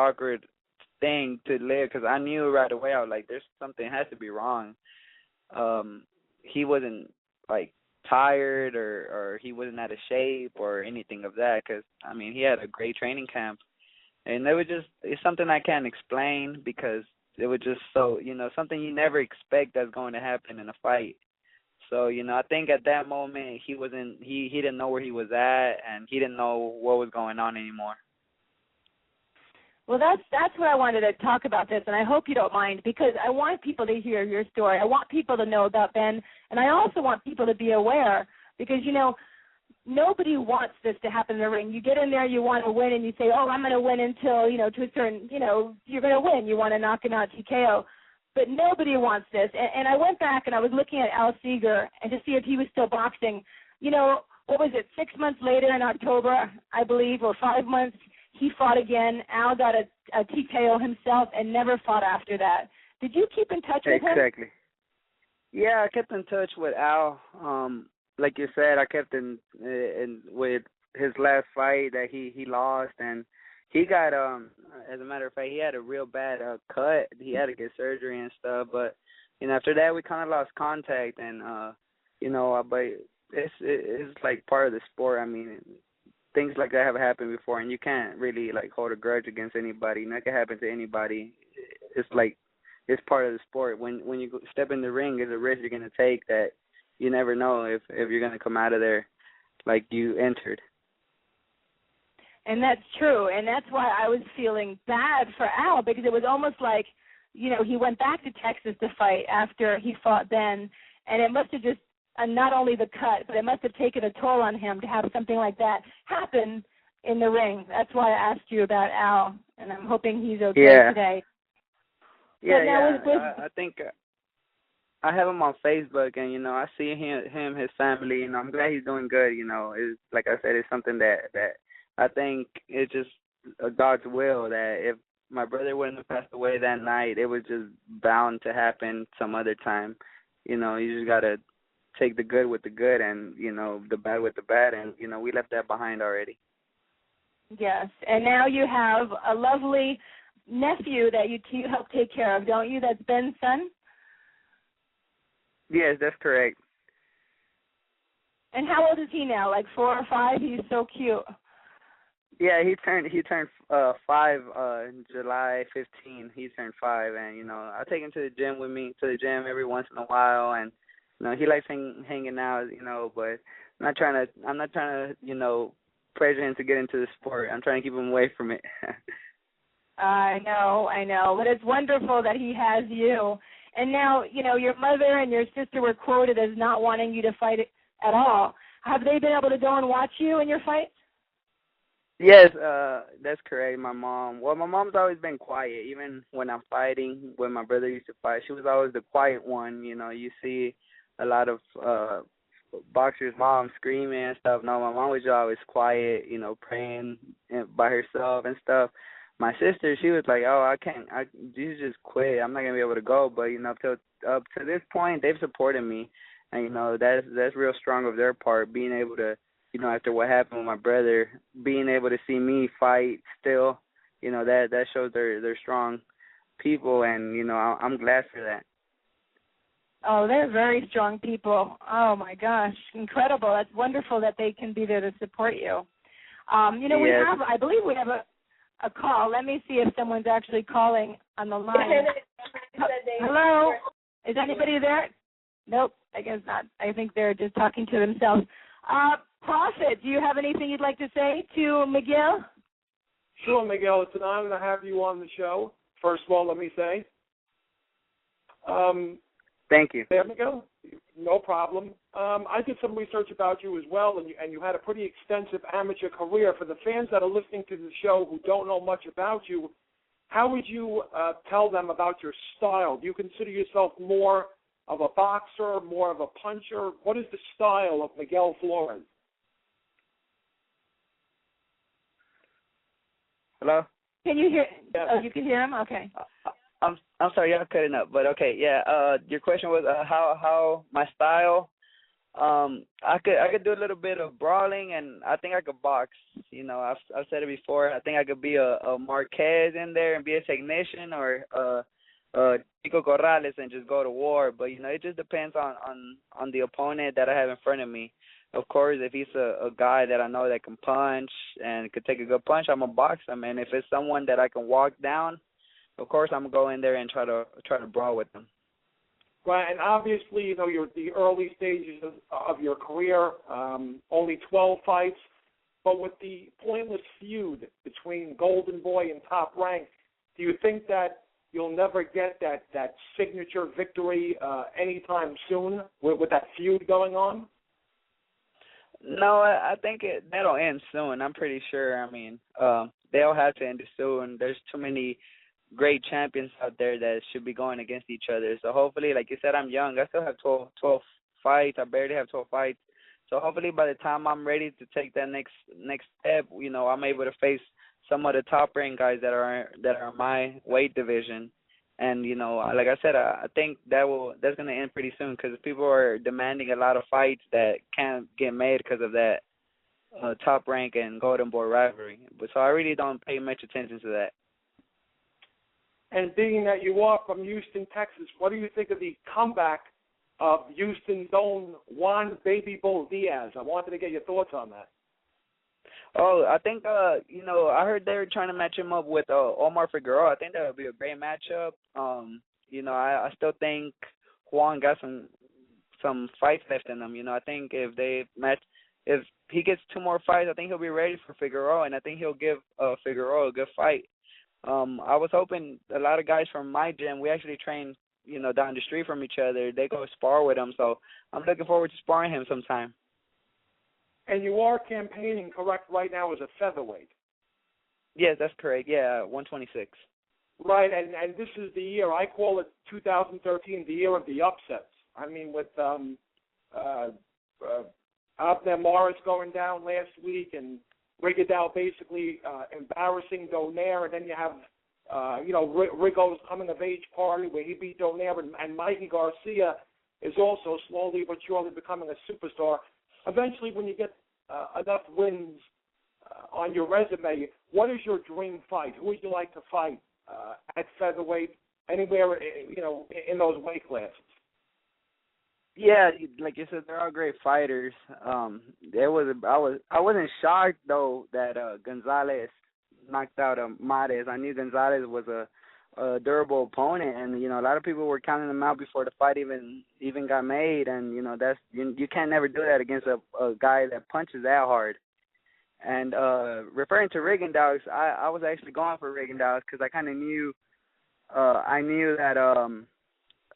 thing to live because I knew right away. I was like, there's something has to be wrong. He wasn't like tired or he wasn't out of shape or anything of that because, I mean, he had a great training camp. And it's something I can't explain because it was just so, something you never expect that's going to happen in a fight. So, I think at that moment he didn't know where he was at and he didn't know what was going on anymore. Well, that's what I wanted to talk about this, and I hope you don't mind because I want people to hear your story. I want people to know about Ben, and I also want people to be aware because, nobody wants this to happen in the ring. You get in there, you want to win, and you say, oh, I'm going to win until, to a certain, you're going to win. You want to knock him out TKO. But nobody wants this. And I went back and I was looking at Al Seeger and to see if he was still boxing. What was it, 6 months later in October, I believe, or 5 months, he fought again. Al got a TKO himself and never fought after that. Did you keep in touch with him? Exactly. Yeah, I kept in touch with Al. Like you said, I kept in with his last fight that he lost, and he got as a matter of fact, he had a real bad cut. He had to get surgery and stuff, but after that we kind of lost contact, and but it's like part of the sport. I mean, things like that have happened before, and you can't really like hold a grudge against anybody. That can happen to anybody. It's like it's part of the sport. When you step in the ring, there's a risk you're gonna take that you never know if you're going to come out of there like you entered. And that's true. And that's why I was feeling bad for Al because it was almost like, he went back to Texas to fight after he fought Ben. And it must have just, not only the cut, but it must have taken a toll on him to have something like that happen in the ring. That's why I asked you about Al. And I'm hoping he's okay today. Yeah, I think... I have him on Facebook, and I see him, his family, and I'm glad he's doing good. It's like I said, it's something that I think it's just God's will that if my brother wouldn't have passed away that night, it was just bound to happen some other time. You just gotta take the good with the good, and the bad with the bad, and we left that behind already. Yes, and now you have a lovely nephew that you help take care of, don't you? That's Ben's son. Yes, that's correct. And how old is he now? Like 4 or 5? He's so cute. Yeah, he turned 5 July 15. He turned 5, and I take him to the gym with me every once in a while, and he likes hanging out, but I'm not trying to pressure him to get into the sport. I'm trying to keep him away from it. I know, but it's wonderful that he has you. And now, your mother and your sister were quoted as not wanting you to fight at all. Have they been able to go and watch you in your fights? Yes, that's correct. My mom's always been quiet. Even when I'm fighting, when my brother used to fight, she was always the quiet one. You see a lot of boxers' moms screaming and stuff. No, my mom was always quiet, praying by herself and stuff. My sister, she was like, "Oh, you just quit. I'm not gonna be able to go." But up to this point, they've supported me, and that's real strong of their part, being able to, after what happened with my brother, being able to see me fight still, that shows they're strong people, and I'm glad for that. Oh, they're very strong people. Oh my gosh, incredible! That's wonderful that they can be there to support you. I believe we have a call. Let me see if someone's actually calling on the line. Hello? Is anybody there? Nope, I guess not. I think they're just talking to themselves. Prophet, do you have anything you'd like to say to Miguel? Sure, Miguel. It's an honor to have you on the show. First of all, let me say. Thank you. There, Miguel. No problem. I did some research about you as well, and you had a pretty extensive amateur career. For the fans that are listening to the show who don't know much about you, how would you tell them about your style? Do you consider yourself more of a boxer, more of a puncher? What is the style of Miguel Flores? Hello? Can you hear? Yeah. Oh, you can hear him? Okay. I'm sorry, y'all cutting up, but okay, yeah. Your question was how my style. I could do a little bit of brawling, and I think I could box. You know, I've said it before. I think I could be a Marquez in there and be a technician, or Chico Corrales and just go to war. But you know, it just depends on the opponent that I have in front of me. Of course, if he's a guy that I know that can punch and could take a good punch, I'm gonna box him. And if it's someone that I can walk down, of course I'm gonna go in there and try to brawl with them. Right, and obviously, you know, you're the early stages of your career, only 12 fights, but with the pointless feud between Golden Boy and Top Rank, do you think that you'll never get that signature victory anytime soon with that feud going on? No, I think that'll end soon. I'm pretty sure. I mean, they'll have to end it soon. There's too many great champions out there that should be going against each other. So hopefully, like you said, I'm young. I still have 12 fights. I barely have 12 fights. So hopefully by the time I'm ready to take that next step, you know, I'm able to face some of the top ranked guys that are my weight division. And, you know, like I said, I think that's going to end pretty soon because people are demanding a lot of fights that can't get made because of that top rank and Golden Boy rivalry. But so I really don't pay much attention to that. And being that you are from Houston, Texas, what do you think of the comeback of Houston's own Juan Baby Bull Diaz? I wanted to get your thoughts on that. Oh, I think, you know, I heard they were trying to match him up with Omar Figueroa. I think that would be a great matchup. You know, I still think Juan got some fights left in him. You know, I think if he gets 2 more fights, I think he'll be ready for Figueroa, and I think he'll give Figueroa a good fight. I was hoping a lot of guys from my gym, we actually train, you know, down the street from each other. They go spar with him, so I'm looking forward to sparring him sometime. And you are campaigning, correct, right now as a featherweight? Yes, that's correct. Yeah, 126. Right, and this is the year, I call it 2013, the year of the upsets. I mean, with Abner Morris going down last week and Rigondeaux basically embarrassing Donaire, and then you have, you know, Rigo's coming-of-age party where he beat Donaire, and Mikey Garcia is also slowly but surely becoming a superstar. Eventually, when you get enough wins on your resume, what is your dream fight? Who would you like to fight at featherweight, anywhere, you know, in those weight classes? Yeah, like you said, they're all great fighters. I wasn't shocked though that Gonzalez knocked out Mares. I knew Gonzalez was a durable opponent, and you know a lot of people were counting him out before the fight even got made. And you know that's you can't never do that against a guy that punches that hard. And referring to Rigondeaux, I was actually going for Rigondeaux because I kind of knew that.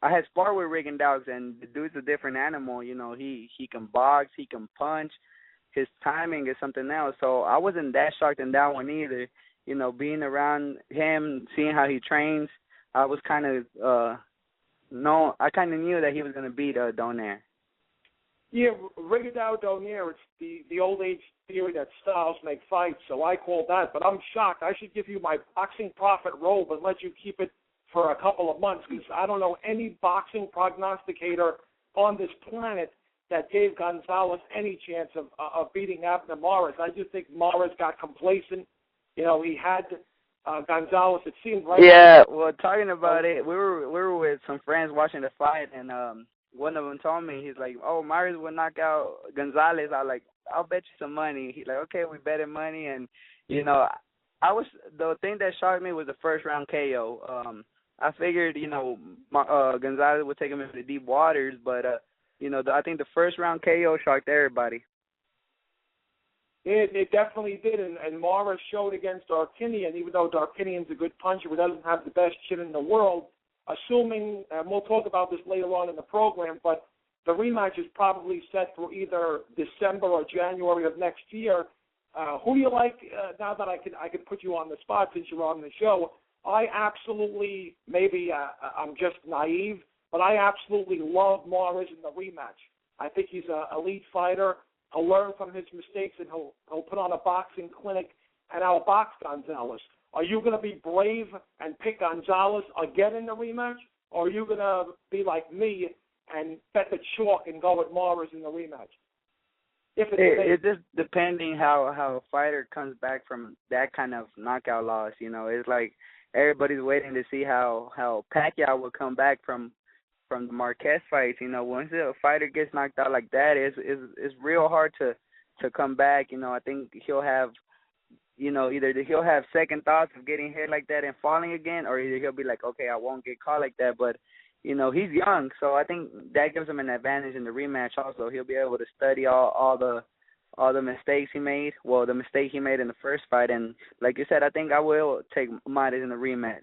I had sparred with Rigondeaux, and the dude's a different animal. You know, he can box, he can punch. His timing is something else. So I wasn't that shocked in that one either. You know, being around him, seeing how he trains, I was kind of I kind of knew that he was going to beat Donaire. Yeah, Rigondeaux Donaire, it's the old age theory that styles make fights, so I call that. But I'm shocked. I should give you my boxing prophet robe and let you keep it for a couple of months, because I don't know any boxing prognosticator on this planet that gave Gonzalez any chance of beating Abner Morris. I just think Morris got complacent. You know, he had Gonzalez, it seemed right. Yeah, well, talking about it, we were with some friends watching the fight, and one of them told me, he's like, oh, Morris will knock out Gonzalez. I was like, I'll bet you some money. He's like, okay, we betted money. And, you know, the thing that shocked me was the first round KO. I figured, you know, Gonzalez would take him into the deep waters, but, you know, I think the first round KO shocked everybody. It definitely did, and Morris showed against Darkinian, even though Darkinian's a good puncher who doesn't have the best chin in the world, assuming, and we'll talk about this later on in the program, but the rematch is probably set for either December or January of next year. Who do you like, now that I could put you on the spot since you're on the show? I absolutely, maybe I'm just naive, but I absolutely love Morris in the rematch. I think he's an elite fighter. He'll learn from his mistakes, and he'll put on a boxing clinic, and I'll box Gonzalez. Are you going to be brave and pick Gonzalez again in the rematch, or are you going to be like me and bet the chalk and go with Morris in the rematch? If It's just depending how a fighter comes back from that kind of knockout loss. It's like everybody's waiting to see how Pacquiao will come back from the Marquez fights. Once a fighter gets knocked out like that, it's real hard to come back. I think he'll have, either he'll have second thoughts of getting hit like that and falling again, or either he'll be like, okay, I won't get caught like that. But he's young, so I think that gives him an advantage in the rematch. Also, he'll be able to study all the mistakes he made. Well, the mistake he made in the first fight, and like you said, I think I will take Midas in the rematch.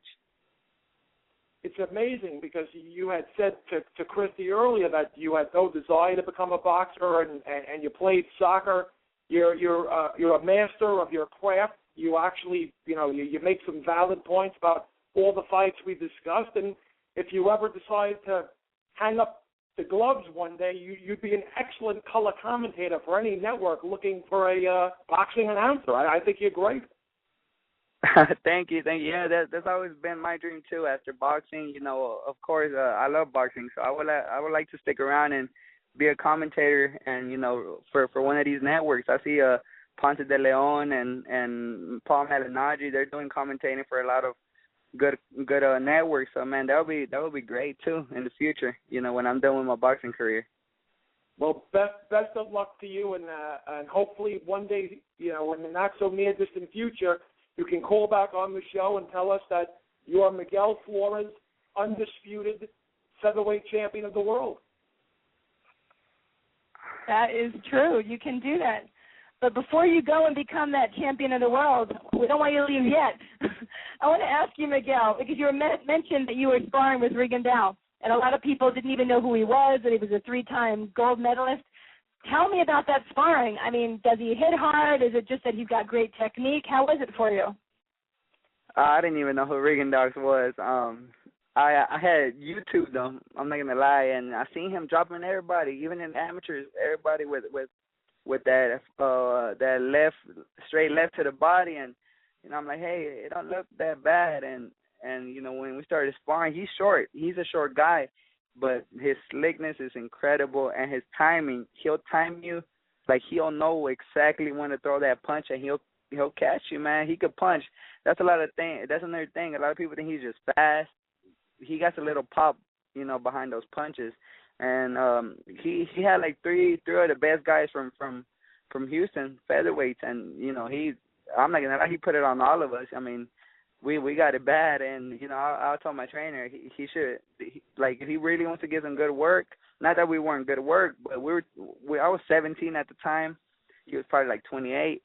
It's amazing because you had said to Christy earlier that you had no desire to become a boxer, and you played soccer. You're a master of your craft. You actually, you make some valid points about all the fights we discussed, and if you ever decide to hang up the gloves one day, you'd be an excellent color commentator for any network looking for a boxing announcer. I think you're great. Thank you. Yeah, that's always been my dream too. After boxing, of course, I love boxing, so I would like to stick around and be a commentator, and for one of these networks. I see Ponce de Leon and Paul Malignaggi. They're doing commentating for a lot of good networks. So man, that would be great too in the future. When I'm done with my boxing career. Well, best of luck to you, and hopefully one day, in the not so near distant future, you can call back on the show and tell us that you are Miguel Flores, undisputed featherweight champion of the world. That is true. You can do that. But before you go and become that champion of the world, we don't want you to leave yet. I want to ask you, Miguel, because you mentioned that you were sparring with Rigondeaux, and a lot of people didn't even know who he was, that he was a 3-time gold medalist. Tell me about that sparring. I mean, does he hit hard? Is it just that he's got great technique? How was it for you? I didn't even know who Rigondeaux was. I had YouTubed him, I'm not gonna lie, and I seen him dropping everybody, even in amateurs, everybody with that left, straight left to the body, and I'm like, hey, it don't look that bad, and when we started sparring, he's a short guy, but his slickness is incredible, and his timing, he'll time you, like he'll know exactly when to throw that punch, and he'll catch you, man. He could punch. That's another thing. A lot of people think he's just fast. He got a little pop, behind those punches, and he had like three of the best guys from Houston featherweights, and I'm not gonna lie, he put it on all of us. I mean, we got it bad, and I told my trainer he should, if he really wants to give some good work. Not that we weren't good work, but I was 17 at the time. He was probably like 28.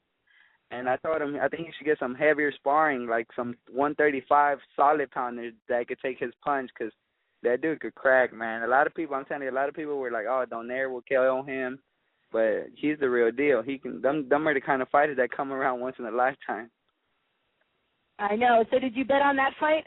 And I told him I think he should get some heavier sparring, like some 135 solid pounders that could take his punch, because that dude could crack, man. I'm telling you, a lot of people were like, oh, Donaire will kill him, but he's the real deal. He can. Them are the kind of fighters that come around once in a lifetime. I know. So did you bet on that fight?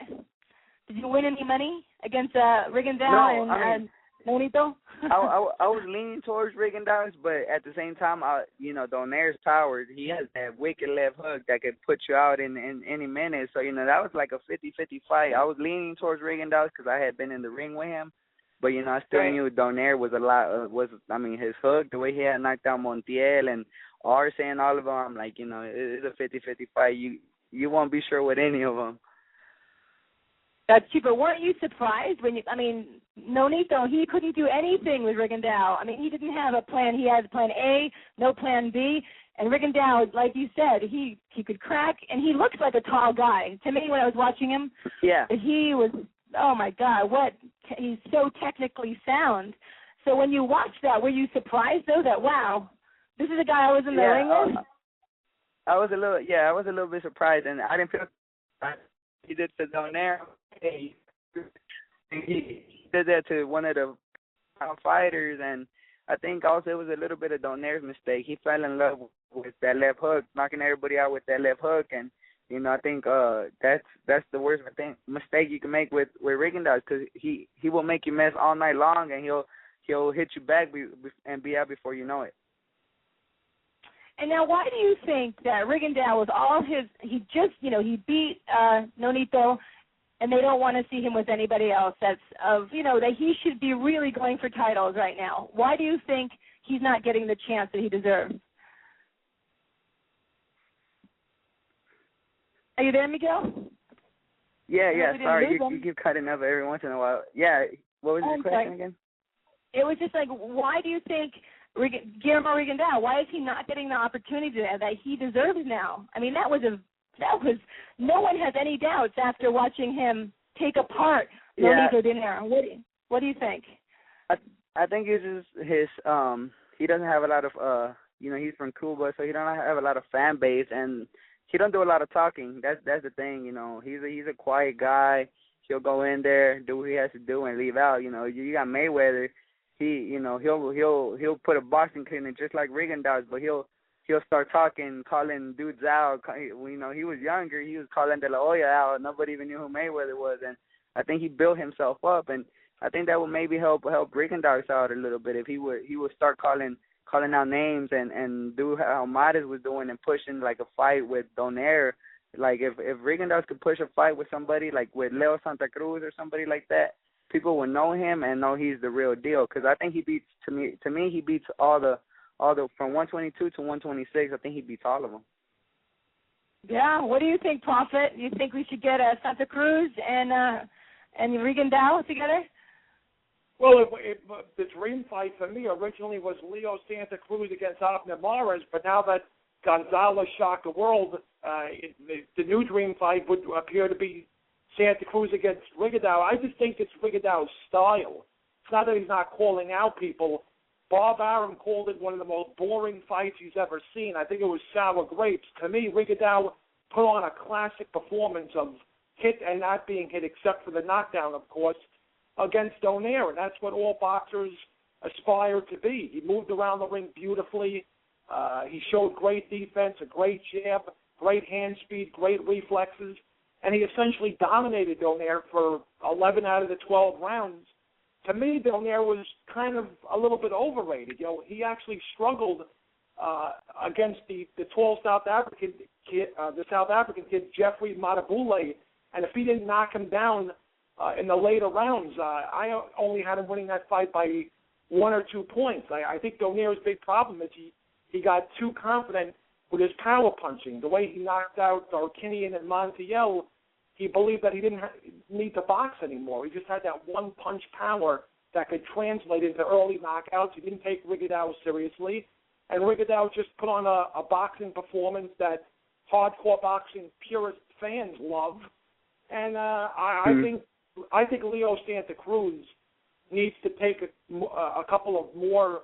Did you win any money against Rigondeaux and Nonito? I was leaning towards Rigondeaux, but at the same time, Donaire's power, he has that wicked left hook that could put you out in any minute. So, that was like a 50-50 fight. I was leaning towards Rigondeaux because I had been in the ring with him. But, I still knew Donaire was a lot, his hook, the way he had knocked out Montiel and Arce and all of them, I'm like, it's a 50-50 fight. You won't be sure with any of them. That's true, but weren't you surprised when Nonito, he couldn't do anything with Rigondeaux. He didn't have a plan. He had plan A, no plan B, and Rigondeaux, like you said, he could crack, and he looks like a tall guy. To me, when I was watching him, he was, oh my God, he's so technically sound. So when you watched that, were you surprised, though, that, wow, this is a guy I was in the ring with? I was a little bit surprised, and I didn't feel he did to Donaire. He did that to one of the fighters, and I think also it was a little bit of Donaire's mistake. He fell in love with that left hook, knocking everybody out with that left hook, and I think that's the worst mistake you can make with Rigondeaux, because he will make you mess all night long, and he'll hit you back and be out before you know it. And now, why do you think that Rigondeaux was he beat Nonito, and they don't want to see him with anybody else that he should be really going for titles right now. Why do you think he's not getting the chance that he deserves? Are you there, Miguel? Yeah. Sorry, you keep cutting up every once in a while. Yeah. What was your question again? It was just like, why do you think Guillermo Rigondeaux, why is he not getting the opportunity that he deserves now? I mean, that was no one has any doubts after watching him take apart Nonito Donaire. What do you think? I think it's just his he doesn't have a lot of he's from Cuba, so he don't have a lot of fan base, and he don't do a lot of talking. That's the thing, he's a quiet guy. He'll go in there, do what he has to do, and leave out. You got Mayweather. He'll put a boxing clinic just like Reagan does, but he'll start talking, calling dudes out. He was younger. He was calling De La Hoya out. Nobody even knew who Mayweather was, and I think he built himself up, and I think that would maybe help Reagan out a little bit if he would start calling out names and do how Mares was doing and pushing like a fight with Donaire. Like if Reagan could push a fight with somebody like with Leo Santa Cruz or somebody like that, people will know him and know he's the real deal. Because I think he beats to me he beats all the from 122 to 126. I think he beats all of them. Yeah. What do you think, Prophet? You think we should get Santa Cruz and Rigondeaux together? Well, the dream fight for me originally was Leo Santa Cruz against Abner Mares, but now that Gonzalez shocked the world, the new dream fight would appear to be Santa Cruz against Rigondeaux. I just think it's Rigondeaux's style. It's not that he's not calling out people. Bob Arum called it one of the most boring fights he's ever seen. I think it was sour grapes. To me, Rigondeaux put on a classic performance of hit and not being hit, except for the knockdown, of course, against Donaire, and that's what all boxers aspire to be. He moved around the ring beautifully. He showed great defense, a great jab, great hand speed, great reflexes, and he essentially dominated Donaire for 11 out of the 12 rounds. To me, Donaire was kind of a little bit overrated. He actually struggled against the tall South African kid, Jeffrey Matabule, and if he didn't knock him down in the later rounds, I only had him winning that fight by 1 or 2 points. I think Donaire's big problem is he got too confident with his power punching. The way he knocked out Darkinian and Montiel, he believed that he didn't need to box anymore. He just had that one-punch power that could translate into early knockouts. He didn't take Rigondeaux seriously, and Rigondeaux just put on a boxing performance that hardcore boxing purist fans love. And I think Leo Santa Cruz needs to take a couple of more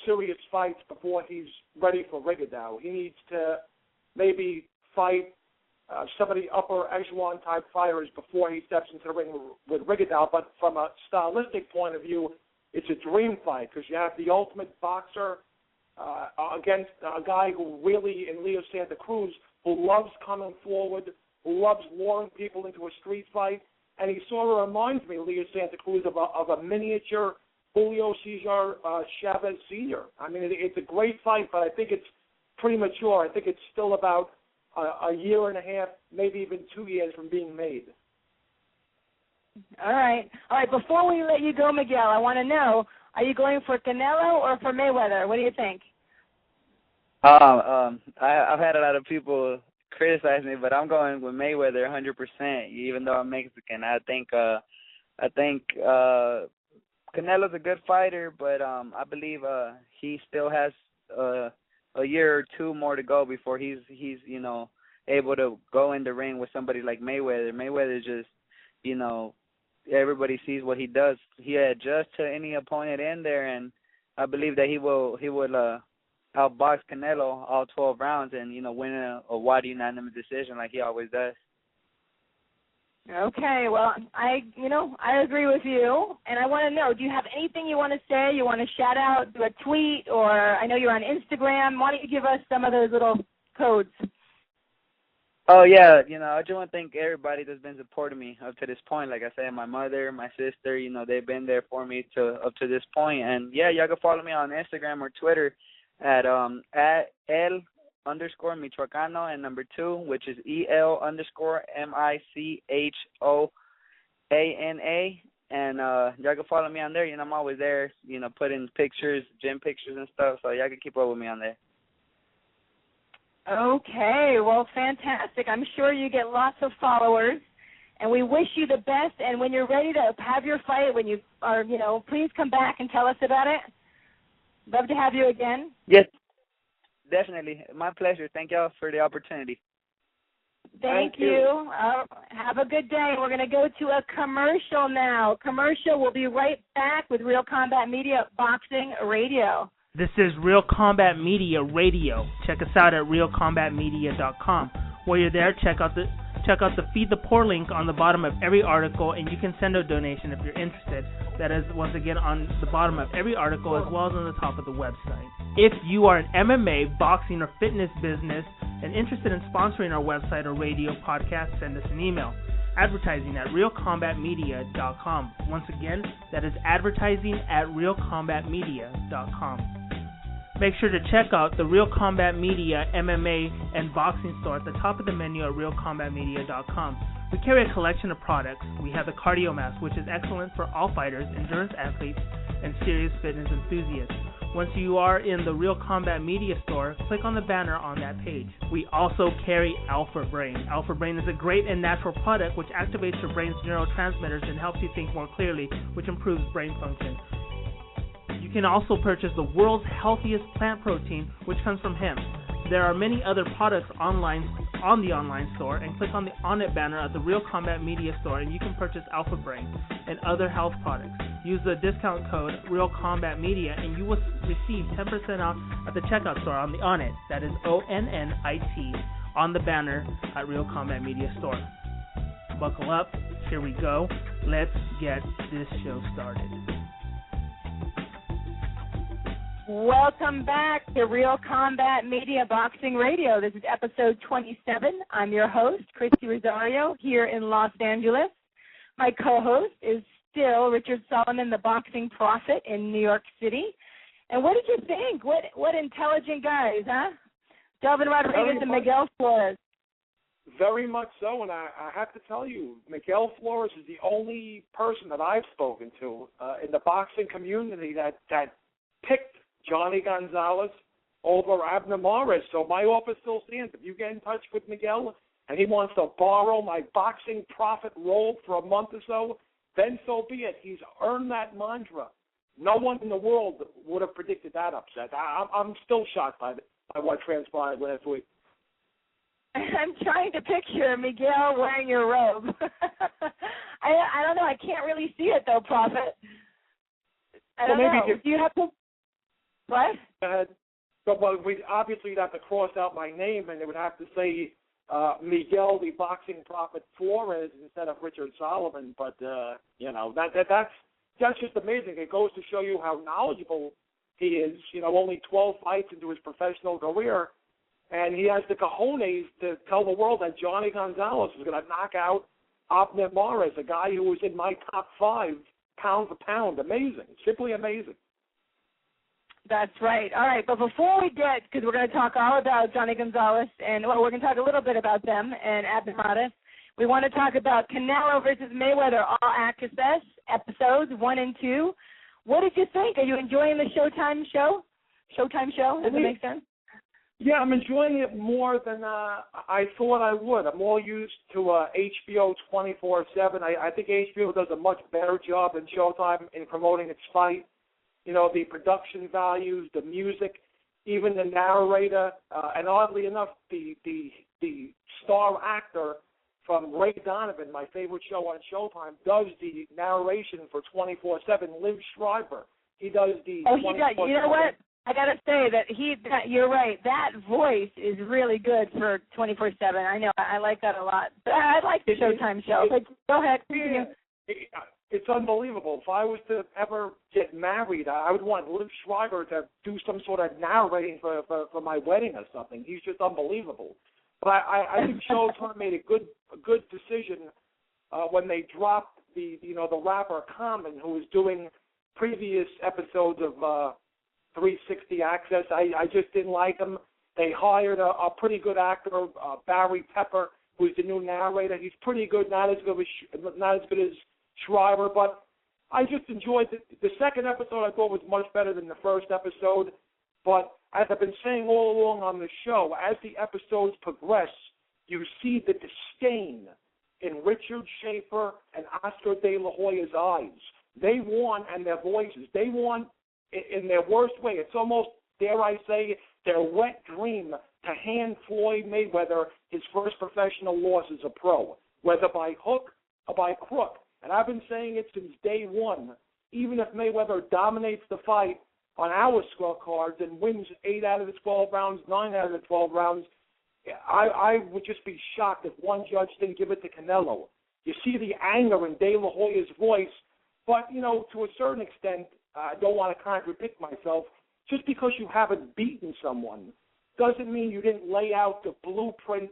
serious fights before he's ready for Rigondeaux. He needs to maybe fight some of the upper echelon type fighters before he steps into the ring with Rigondeaux. But from a stylistic point of view, it's a dream fight because you have the ultimate boxer against a guy who really, in Leo Santa Cruz, who loves coming forward, who loves luring people into a street fight. And he sort of reminds me, Leo Santa Cruz, of a miniature Julio Cesar Chavez Sr. I mean, it's a great fight, but I think it's premature. I think it's still about a year and a half, maybe even 2 years from being made. All right. Before we let you go, Miguel, I want to know, are you going for Canelo or for Mayweather? What do you think? I've had a lot of people criticize me, but I'm going with Mayweather 100%. Even though I'm Mexican, I think Canelo's a good fighter, but I believe he still has a year or two more to go before he's able to go in the ring with somebody like Mayweather. Mayweather just everybody sees what he does. He adjusts to any opponent in there, and I believe that he will outbox Canelo all 12 rounds and win a wide unanimous decision like he always does. Okay, well, I agree with you, and I want to know, do you have anything you want to say? You want to shout out, do a tweet, or I know you're on Instagram. Why don't you give us some of those little codes? Oh, yeah, I just want to thank everybody that's been supporting me up to this point. Like I said, my mother, my sister, they've been there for me up to this point. And, yeah, y'all can follow me on Instagram or Twitter at El_Michoacano and number 2, which is EL_MICHO ANA, and y'all can follow me on there. I'm always there, putting pictures, gym pictures and stuff, so y'all can keep up with me on there. Okay, well, fantastic. I'm sure you get lots of followers, and we wish you the best. And when you're ready to have your fight, when you are, please come back and tell us about it. Love to have you again. Yes, definitely. My pleasure. Thank y'all for the opportunity. Thank you. Have a good day. We're going to go to a commercial now. Commercial. We'll be right back with Real Combat Media Boxing Radio. This is Real Combat Media Radio. Check us out at realcombatmedia.com. While you're there, check out the Feed the Poor link on the bottom of every article, and you can send a donation if you're interested. That is, once again, on the bottom of every article as well as on the top of the website. If you are an MMA, boxing, or fitness business and interested in sponsoring our website or radio podcast, send us an email. Advertising at realcombatmedia.com. Once again, that is advertising at realcombatmedia.com. Make sure to check out the Real Combat Media MMA and boxing store at the top of the menu at realcombatmedia.com. We carry a collection of products. We have the Cardio Mask, which is excellent for all fighters, endurance athletes, and serious fitness enthusiasts. Once you are in the Real Combat Media store, click on the banner on that page. We also carry Alpha Brain. Alpha Brain is a great and natural product which activates your brain's neurotransmitters and helps you think more clearly, which improves brain function. You can also purchase the world's healthiest plant protein, which comes from hemp. There are many other products online on the online store, and click on the On It banner at the Real Combat Media store, and you can purchase Alpha Brain and other health products. Use the discount code Real Combat Media, and you will receive 10% off at the checkout store on the On It. That is ONNIT on the banner at Real Combat Media store. Buckle up. Here we go. Let's get this show started. Welcome back to Real Combat Media Boxing Radio. This is episode 27. I'm your host, Christy Rosario, here in Los Angeles. My co-host is still Richard Solomon, the boxing prophet in New York City. And what did you think? What intelligent guys, huh? Delvin Rodriguez and Miguel Flores. Very much so, and I have to tell you, Miguel Flores is the only person that I've spoken to in the boxing community that picked Johnny Gonzalez over Abner Mares. So my offer still stands. If you get in touch with Miguel and he wants to borrow my boxing prophet role for a month or so, then so be it. He's earned that mantra. No one in the world would have predicted that upset. I'm still shocked by what transpired last week. I'm trying to picture Miguel wearing your robe. I don't know. I can't really see it, though, Prophet. I don't know. Do you have to... What? But we obviously you'd have to cross out my name, and it would have to say Miguel, the boxing prophet Flores, instead of Richard Solomon. But that's just amazing. It goes to show you how knowledgeable he is. Only 12 fights into his professional career, and he has the cojones to tell the world that Johnny Gonzalez is going to knock out Abner Mares, a guy who was in my top 5 pound for pound. Amazing, simply amazing. That's right. All right, but before we get, because we're going to talk all about Johnny Gonzalez, and we're going to talk a little bit about them and Abner Mares, we want to talk about Canelo versus Mayweather All Access episodes 1 and 2. What did you think? Are you enjoying the Showtime show? Does it make sense? Yeah, I'm enjoying it more than I thought I would. I'm all used to HBO 24/7. I think HBO does a much better job than Showtime in promoting its fight. The production values, the music, even the narrator, and oddly enough, the star actor from Ray Donovan, my favorite show on Showtime, does the narration for 24/7. Liv Schreiber, he does the. Oh, he does. You know what? I gotta say that you're right. That voice is really good for 24/7. I know. I like that a lot. But I like the Showtime show. But go ahead. Continue. It's unbelievable. If I was to ever get married, I would want Liv Schreiber to do some sort of narrating for my wedding or something. He's just unbelievable. But I think Showtime made a good decision when they dropped the rapper Common, who was doing previous episodes of 360 Access. I just didn't like him. They hired a pretty good actor, Barry Pepper, who's the new narrator. He's pretty good, not as good as Shriver, but I just enjoyed the second episode. I thought was much better than the first episode. But as I've been saying all along on the show, as the episodes progress, you see the disdain in Richard Schaefer and Oscar De La Hoya's eyes. They want, and their voices, they want, in their worst way, it's almost, dare I say, their wet dream to hand Floyd Mayweather his first professional loss as a pro, whether by hook or by crook. And I've been saying it since day one. Even if Mayweather dominates the fight on our scorecards and wins 8 out of the 12 rounds, 9 out of the 12 rounds, I would just be shocked if one judge didn't give it to Canelo. You see the anger in De La Hoya's voice, but, you know, to a certain extent, I don't want to contradict myself, just because you haven't beaten someone doesn't mean you didn't lay out the blueprint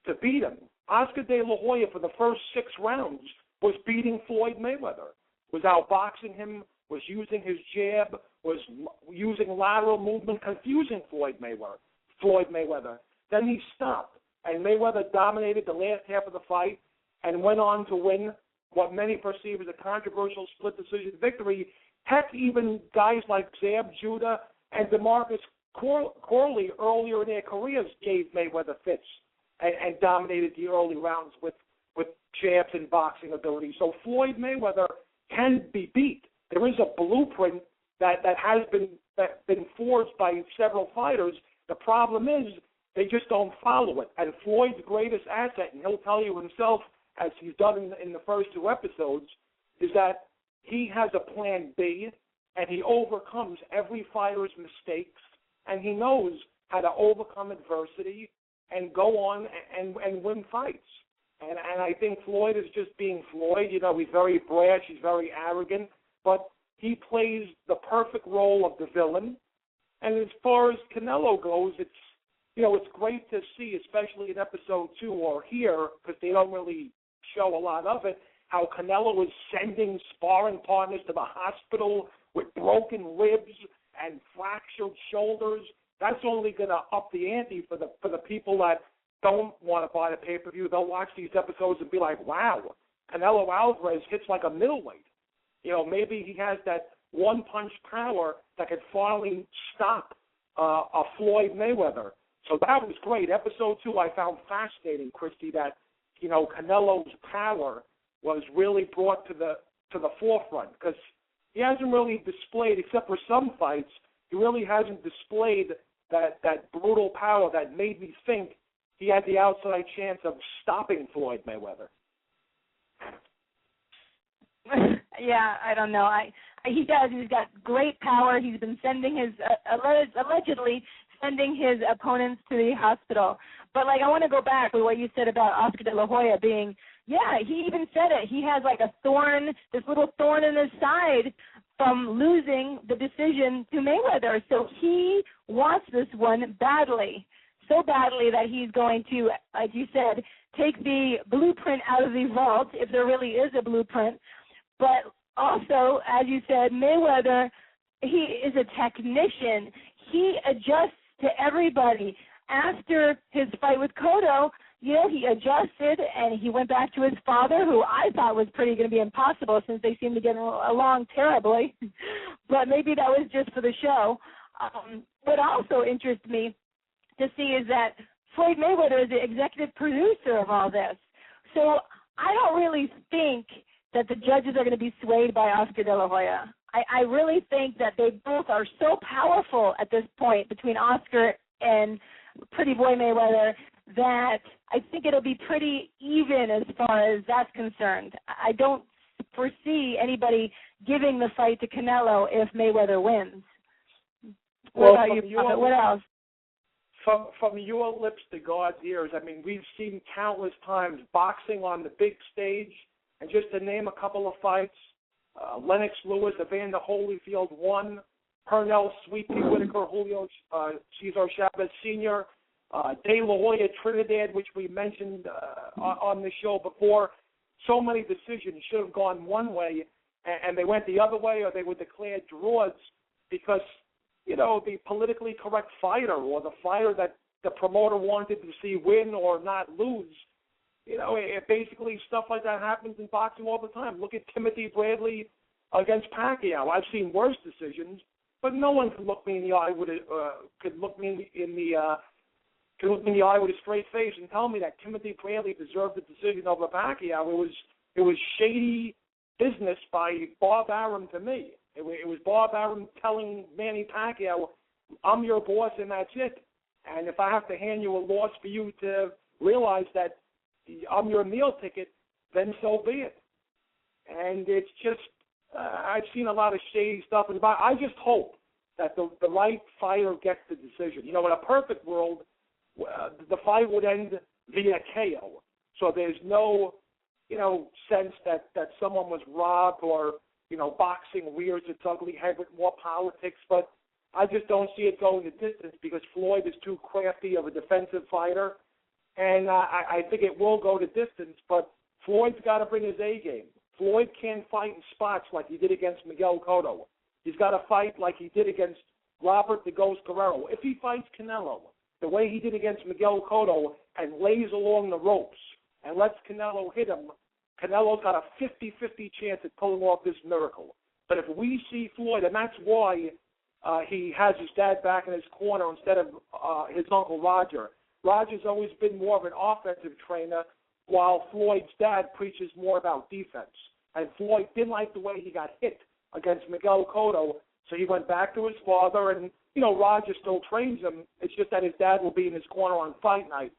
to beat him. Oscar De La Hoya, for the first 6 rounds, was beating Floyd Mayweather, was outboxing him, was using his jab, was using lateral movement, confusing Floyd Mayweather. Then he stopped, and Mayweather dominated the last half of the fight and went on to win what many perceive as a controversial split decision victory. Heck, even guys like Zab Judah and DeMarcus Corley earlier in their careers gave Mayweather fits and dominated the early rounds with jabs and boxing ability. So Floyd Mayweather can be beat. There is a blueprint that has been forged by several fighters. The problem is they just don't follow it. And Floyd's greatest asset, and he'll tell you himself, as he's done in the first 2 episodes, is that he has a plan B, and he overcomes every fighter's mistakes, and he knows how to overcome adversity and go on and win fights. And I think Floyd is just being Floyd. You know, he's very brash, he's very arrogant, but he plays the perfect role of the villain. And as far as Canelo goes, it's great to see, especially in episode 2 or here, because they don't really show a lot of it, how Canelo is sending sparring partners to the hospital with broken ribs and fractured shoulders. That's only going to up the ante for the people that don't want to buy the pay-per-view. They'll watch these episodes and be like, wow, Canelo Alvarez hits like a middleweight. You know, maybe he has that one-punch power that could finally stop a Floyd Mayweather. So that was great. Episode 2 I found fascinating, Christy, that, you know, Canelo's power was really brought to the forefront, because he hasn't really displayed, except for some fights, he really hasn't displayed that brutal power that made me think he had the outside chance of stopping Floyd Mayweather. Yeah, I don't know. He does. He's got great power. He's been sending his allegedly sending his opponents to the hospital. But I want to go back with what you said about Oscar De La Hoya being. Yeah, he even said it. He has like a thorn, this little thorn in his side from losing the decision to Mayweather. So he wants this one badly, so badly that he's going to, like you said, take the blueprint out of the vault, if there really is a blueprint. But also, as you said, Mayweather, he is a technician. He adjusts to everybody. After his fight with Cotto, you know, he adjusted and he went back to his father, who I thought was pretty going to be impossible since they seem to get along terribly. But maybe that was just for the show. What also interests me to see is that Floyd Mayweather is the executive producer of all this. So I don't really think that the judges are going to be swayed by Oscar De La Hoya. I really think that they both are so powerful at this point between Oscar and Pretty Boy Mayweather that I think it'll be pretty even as far as that's concerned. I don't foresee anybody giving the fight to Canelo if Mayweather wins. What about you, Prophet? What else? From your lips to God's ears, I mean, we've seen countless times boxing on the big stage, and just to name a couple of fights, Lennox Lewis, Evander Holyfield won, Pernell Sweetie Whitaker, Julio Cesar Chavez Sr., De La Hoya Trinidad, which we mentioned on the show before. So many decisions should have gone one way, and they went the other way, or they were declared draws because, you know, the politically correct fighter or the fighter that the promoter wanted to see win or not lose Basically stuff like that happens in boxing all the time. Look at Timothy Bradley against Pacquiao. I've seen worse decisions, but no one could look me in the eye with a straight face and tell me that Timothy Bradley deserved the decision over Pacquiao. It was shady business by Bob Arum to me. It was Bob Arum telling Manny Pacquiao, "I'm your boss and that's it. And if I have to hand you a loss for you to realize that I'm your meal ticket, then so be it." And it's just, I've seen a lot of shady stuff. And I just hope that the right fighter gets the decision. In a perfect world, the fight would end via KO. So there's no, sense that someone was robbed or, boxing rears its ugly head with more politics. But I just don't see it going the distance because Floyd is too crafty of a defensive fighter. And I think it will go the distance, but Floyd's got to bring his A game. Floyd can't fight in spots like he did against Miguel Cotto. He's got to fight like he did against Robert the Ghost Guerrero. If he fights Canelo the way he did against Miguel Cotto and lays along the ropes and lets Canelo hit him, Canelo's got a 50-50 chance at pulling off this miracle. But if we see Floyd, and that's why he has his dad back in his corner instead of his uncle Roger. Roger's always been more of an offensive trainer, while Floyd's dad preaches more about defense. And Floyd didn't like the way he got hit against Miguel Cotto, so he went back to his father, and, Roger still trains him. It's just that his dad will be in his corner on fight night.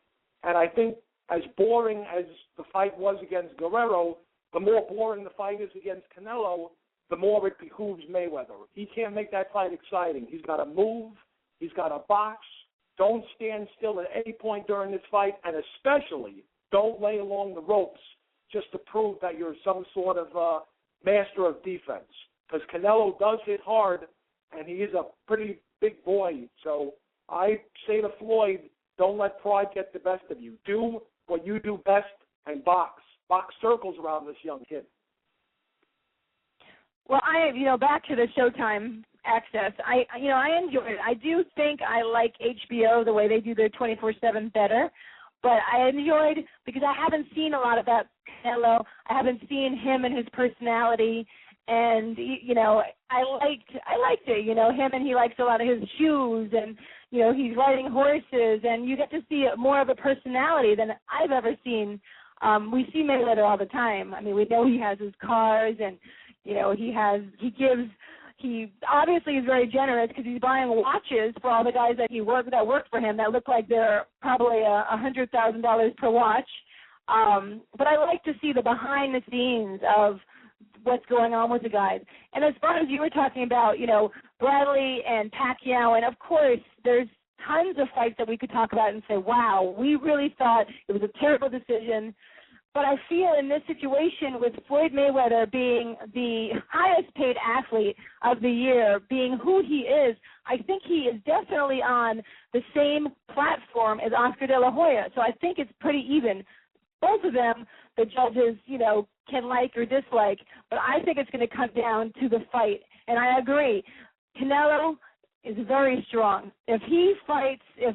And I think as boring as the fight was against Guerrero, the more boring the fight is against Canelo, the more it behooves Mayweather. He can't make that fight exciting. He's got to move. He's got to box. Don't stand still at any point during this fight, and especially don't lay along the ropes just to prove that you're some sort of master of defense. Because Canelo does hit hard, and he is a pretty big boy. So I say to Floyd, don't let pride get the best of you. Do what you do best and box. Box circles around this young kid. Well, back to the Showtime access. I enjoy it. I do think I like HBO the way they do their 24/7 better, but I enjoyed because I haven't seen a lot of that Canelo. I haven't seen him and his personality, and I liked it. Him, and he likes a lot of his shoes, and he's riding horses, and you get to see more of a personality than I've ever seen. We see Mayweather all the time. I mean, we know he has his cars, and he obviously is very generous because he's buying watches for all the guys that work for him that look like they're probably $100,000 per watch. But I like to see the behind the scenes of what's going on with the guys. And as far as you were talking about, Bradley and Pacquiao, and of course there's tons of fights that we could talk about and say, wow, we really thought it was a terrible decision. But I feel in this situation with Floyd Mayweather being the highest paid athlete of the year, being who he is, I think he is definitely on the same platform as Oscar De La Hoya. So I think it's pretty even. Both of them, the judges, can like or dislike, but I think it's going to come down to the fight. And I agree. Canelo is very strong. If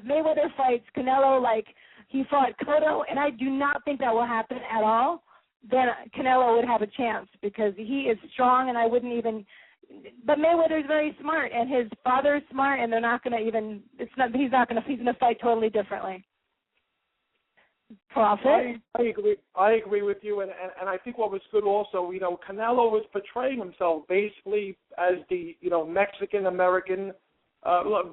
Mayweather fights Canelo like he fought Cotto, and I do not think that will happen at all, then Canelo would have a chance because he is strong, and I wouldn't even – but Mayweather is very smart, and his father is smart, and they're not going to even – he's going to fight totally differently. Prophet? I agree with you, and I think what was good also, Canelo was portraying himself basically as the, Mexican-American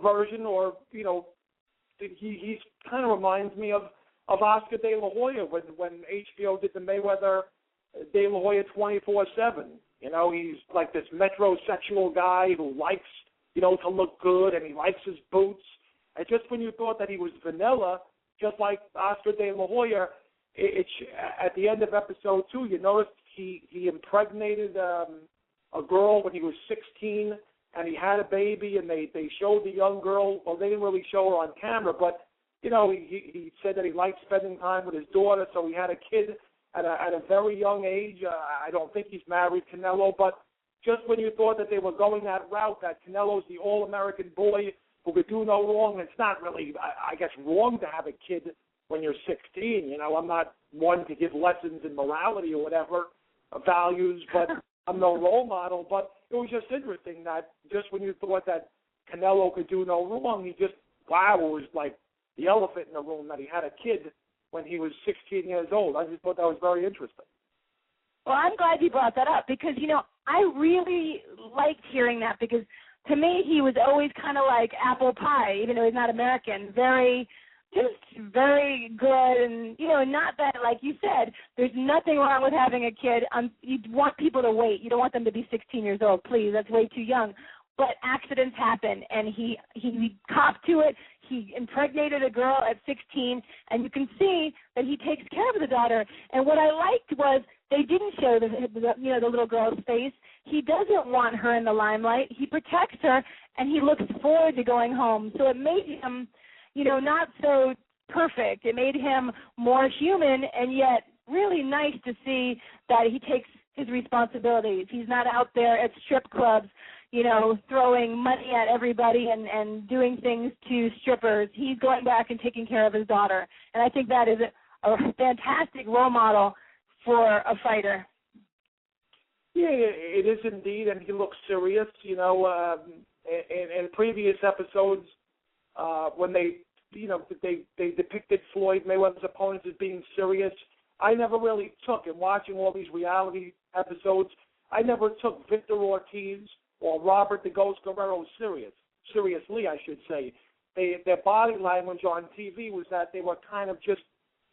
version, or, he kind of reminds me of Oscar De La Hoya when HBO did the Mayweather De La Hoya 24/7. He's like this metrosexual guy who likes, to look good, and he likes his boots. And just when you thought that he was vanilla, just like Oscar De La Hoya, at the end of episode 2, you noticed he impregnated a girl when he was 16, and he had a baby, and they showed the young girl. Well, they didn't really show her on camera, but he said that he liked spending time with his daughter, so he had a kid at a very young age. I don't think he's married, Canelo, but just when you thought that they were going that route, that Canelo's the all-American boy who could do no wrong, it's not really, I guess, wrong to have a kid when you're 16. You know, I'm not one to give lessons in morality or whatever, values, but I'm no role model. But it was just interesting that just when you thought that Canelo could do no wrong, he just, wow, it was like the elephant in the room that he had a kid when he was 16 years old. I just thought that was very interesting. Well, I'm glad you brought that up because, you know, I really liked hearing that because to me he was always kind of like apple pie, even though he's not American, very good. And, you know, not that, like you said, there's nothing wrong with having a kid. You want people to wait. You don't want them to be 16 years old. Please, that's way too young. But accidents happen, and he copped to it. He impregnated a girl at 16, and you can see that he takes care of the daughter. And what I liked was they didn't show the little girl's face. He doesn't want her in the limelight. He protects her, and he looks forward to going home. So it made him, you know, not so perfect. It made him more human, and yet really nice to see that he takes his responsibilities. He's not out there at strip clubs, you know, throwing money at everybody and doing things to strippers. He's going back and taking care of his daughter. And I think that is a fantastic role model for a fighter. Yeah, it is indeed, and he looks serious. You know, in previous episodes, when they depicted Floyd Mayweather's opponents as being serious, I never really took, in watching all these reality episodes, I never took Victor Ortiz or Robert the Ghost Guerrero seriously, I should say. Their body language on TV was that they were kind of just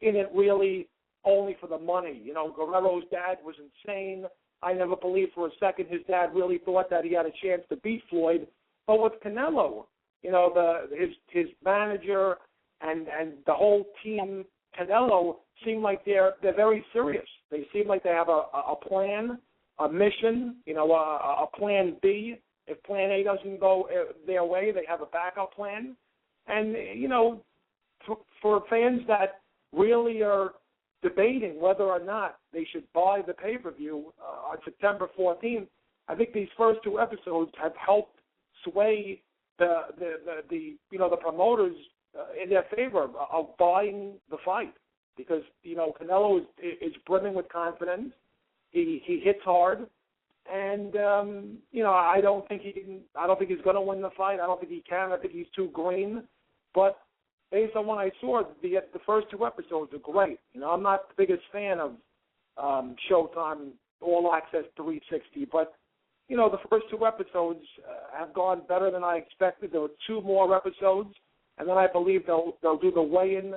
in it really only for the money. You know, Guerrero's dad was insane. I never believed for a second his dad really thought that he had a chance to beat Floyd. But with Canelo, you know, his manager and the whole team, Canelo, seem like they're very serious. They seem like they have a plan, a mission, you know, a plan B. If plan A doesn't go their way, they have a backup plan. And, you know, for fans that really are debating whether or not they should buy the pay-per-view on September 14th, I think these first two episodes have helped sway the promoters in their favor of buying the fight, because, you know, Canelo is brimming with confidence. He hits hard, and you know, I don't think he's going to win the fight. I don't think he can. I think he's too green. But based on what I saw, the first two episodes are great. You know, I'm not the biggest fan of Showtime All Access 360, but you know, the first two episodes have gone better than I expected. There were two more episodes, and then I believe they'll do the weigh-in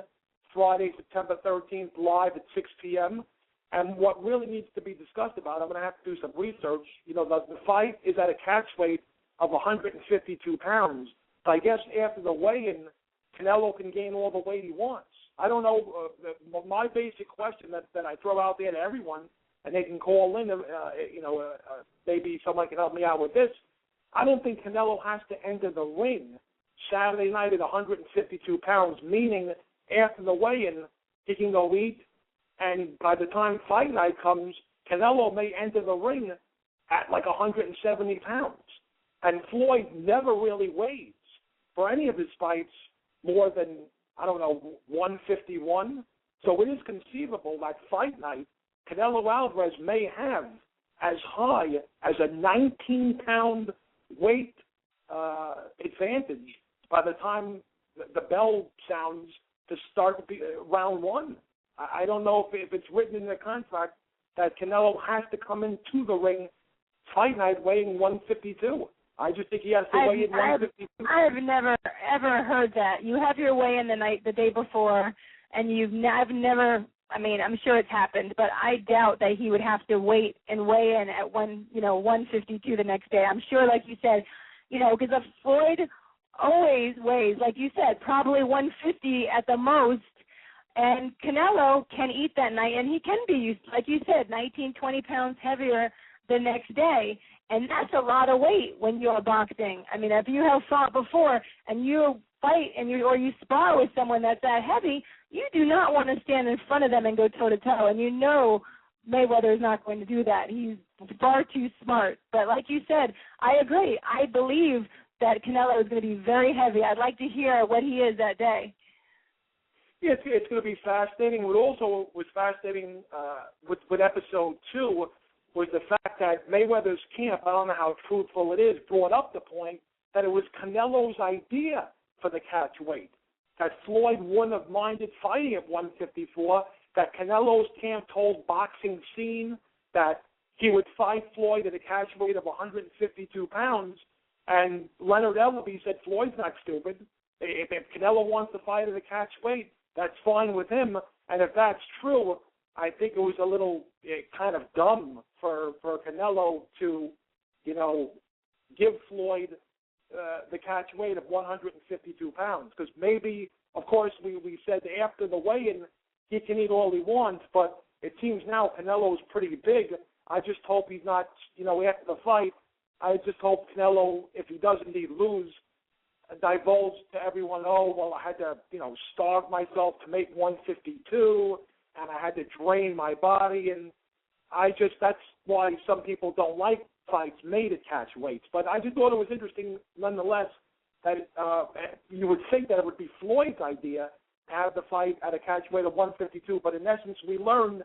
Friday, September 13th, live at 6 p.m. And what really needs to be discussed about, I'm going to have to do some research. You know, the fight is at a catch weight of 152 pounds. So I guess after the weigh-in, Canelo can gain all the weight he wants. I don't know. My basic question that I throw out there to everyone, and they can call in, maybe someone can help me out with this. I don't think Canelo has to enter the ring Saturday night at 152 pounds, meaning after the weigh-in, he can go eat, and by the time fight night comes, Canelo may enter the ring at like 170 pounds. And Floyd never really weighs for any of his fights more than, 151. So it is conceivable that fight night, Canelo Alvarez may have as high as a 19-pound weight advantage by the time the bell sounds to start round one. I don't know if it's written in the contract that Canelo has to come into the ring fight night weighing 152. I just think he has to weigh in 152. I've never, ever heard that. You have your weigh-in the day before, and I've never, I mean, I'm sure it's happened, but I doubt that he would have to wait and weigh in at 152 the next day. I'm sure, like you said, because Floyd always weighs, like you said, probably 150 at the most, and Canelo can eat that night, and he can be, like you said, 19, 20 pounds heavier the next day, and that's a lot of weight when you're boxing. I mean, if you have fought before and you fight or you spar with someone that's that heavy, you do not want to stand in front of them and go toe-to-toe, and Mayweather is not going to do that. He's far too smart. But like you said, I agree. I believe that Canelo is going to be very heavy. I'd like to hear what he is that day. It's going to be fascinating. What also was fascinating with episode 2 was the fact that Mayweather's camp, I don't know how truthful it is, brought up the point that it was Canelo's idea for the catch weight, that Floyd wouldn't have minded fighting at 154, that Canelo's camp told Boxing Scene that he would fight Floyd at a catch weight of 152 pounds, and Leonard Ellerbe said Floyd's not stupid. If Canelo wants to fight at a catch weight, that's fine with him. And if that's true, I think it was a little kind of dumb for Canelo to, give Floyd the catch weight of 152 pounds. Because maybe, of course, we said after the weigh-in, he can eat all he wants, but it seems now Canelo's pretty big. I just hope he's not, after the fight, I just hope Canelo, if he does indeed lose, divulge to everyone, I had to, starve myself to make 152, and I had to drain my body, and that's why some people don't like fights made at catch weights. But I just thought it was interesting, nonetheless, that you would think that it would be Floyd's idea to have the fight at a catch weight of 152, but in essence, we learned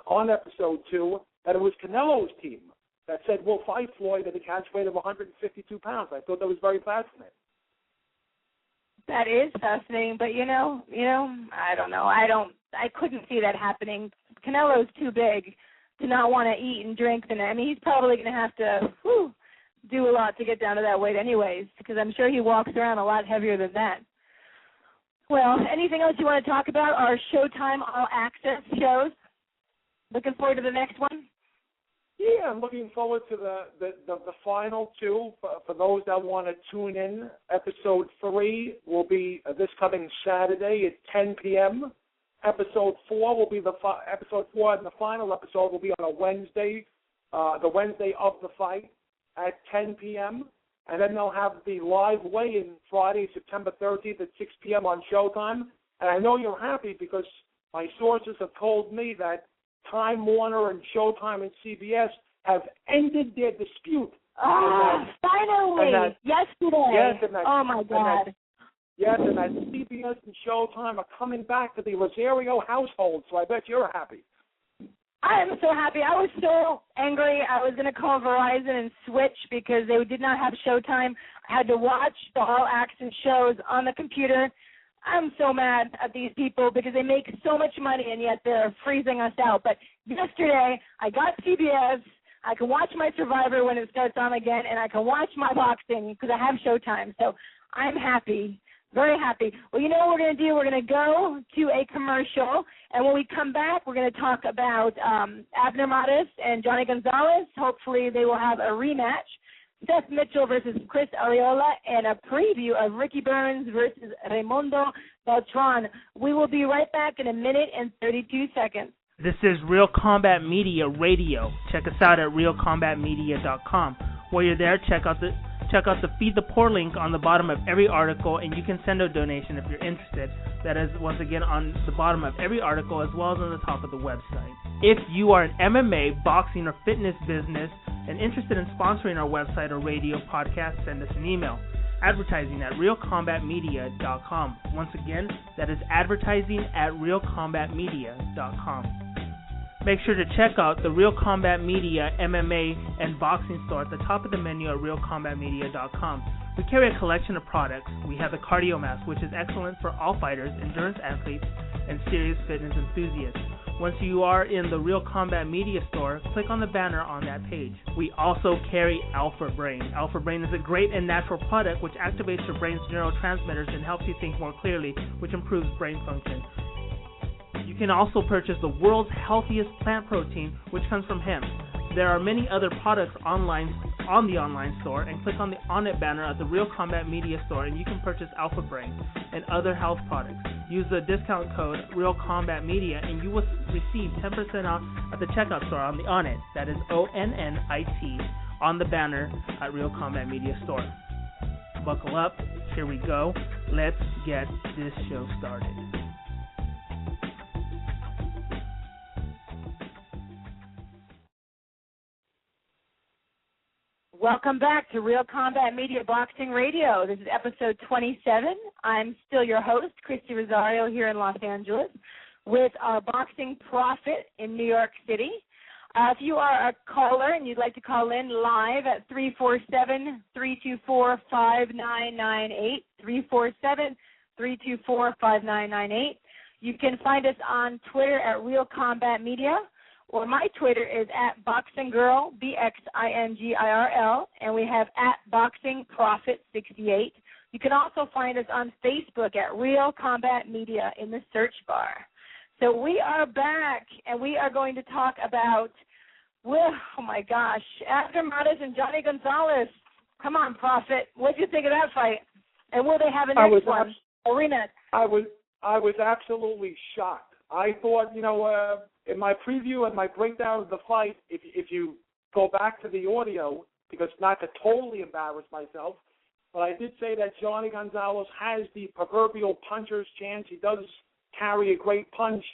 on episode 2 that it was Canelo's team that said, we'll fight Floyd at a catch weight of 152 pounds. I thought that was very fascinating. That is fascinating, but I don't know. I couldn't see that happening. Canelo's too big to not want to eat and drink. And I mean, he's probably going to have to do a lot to get down to that weight anyways, because I'm sure he walks around a lot heavier than that. Well, anything else you want to talk about? Our Showtime All Access shows? Looking forward to the next one? Yeah, I'm looking forward to the final 2. For those that want to tune in, episode 3 will be this coming Saturday at 10 p.m. Episode 4 will be episode 4, and the final episode will be on a Wednesday, the Wednesday of the fight at 10 p.m. And then they'll have the live weigh-in Friday, September 30th at 6 p.m. on Showtime. And I know you're happy because my sources have told me that Time Warner and Showtime and CBS have ended their dispute. Finally! Yesterday! Yes, oh, my God. And that CBS and Showtime are coming back to the Rosario household, so I bet you're happy. I am so happy. I was so angry. I was going to call Verizon and switch because they did not have Showtime. I had to watch the All Access shows on the computer. I'm so mad at these people because they make so much money and yet they're freezing us out. But yesterday, I got CBS. I can watch my Survivor when it starts on again, and I can watch my boxing because I have Showtime. So I'm happy, very happy. Well, you know what we're going to do? We're going to go to a commercial, and when we come back, we're going to talk about Abner Mares and Johnny Gonzalez. Hopefully they will have a rematch. Seth Mitchell versus Chris Arreola, and a preview of Ricky Burns versus Raimundo Beltran. We will be right back in 1 minute and 32 seconds. This is Real Combat Media Radio. Check us out at realcombatmedia.com. While you're there, check out the Feed the Poor link on the bottom of every article, and you can send a donation if you're interested. That is, once again, on the bottom of every article as well as on the top of the website. If you are an MMA, boxing, or fitness business and interested in sponsoring our website or radio podcast, send us an email. Advertising at realcombatmedia.com. Once again, that is advertising at realcombatmedia.com. Make sure to check out the Real Combat Media MMA and boxing store at the top of the menu at realcombatmedia.com. We carry a collection of products. We have the Cardio Mask, which is excellent for all fighters, endurance athletes, and serious fitness enthusiasts. Once you are in the Real Combat Media store, click on the banner on that page. We also carry Alpha Brain. Alpha Brain is a great and natural product which activates your brain's neurotransmitters and helps you think more clearly, which improves brain function. You can also purchase the world's healthiest plant protein, which comes from hemp. There are many other products online on the online store, and click on the On It banner at the Real Combat Media store, and you can purchase Alpha Brain and other health products. Use the discount code Real Combat Media, and you will receive 10% off at the checkout store on the On It. That is ONNIT on the banner at Real Combat Media store. Buckle up. Here we go. Let's get this show started. Welcome back to Real Combat Media Boxing Radio. This is episode 27. I'm still your host, Christy Rosario, here in Los Angeles, with our boxing prophet in New York City. If you are a caller and you'd like to call in live at 347-324-5998, 347-324-5998. You can find us on Twitter at Real Combat Media, or my Twitter is at BoxingGirl, BXINGIRL, and we have at BoxingProfit68. You can also find us on Facebook at Real Combat Media in the search bar. So we are back, and we are going to talk about, well, oh my gosh, Abner Mares and Johnny Gonzalez. Come on, Prophet. What did you think of that fight? And will they have a next one? Arena. I was absolutely shocked. I thought, in my preview and my breakdown of the fight, if you go back to the audio, because not to totally embarrass myself, but I did say that Johnny Gonzalez has the proverbial puncher's chance. He does carry a great punch,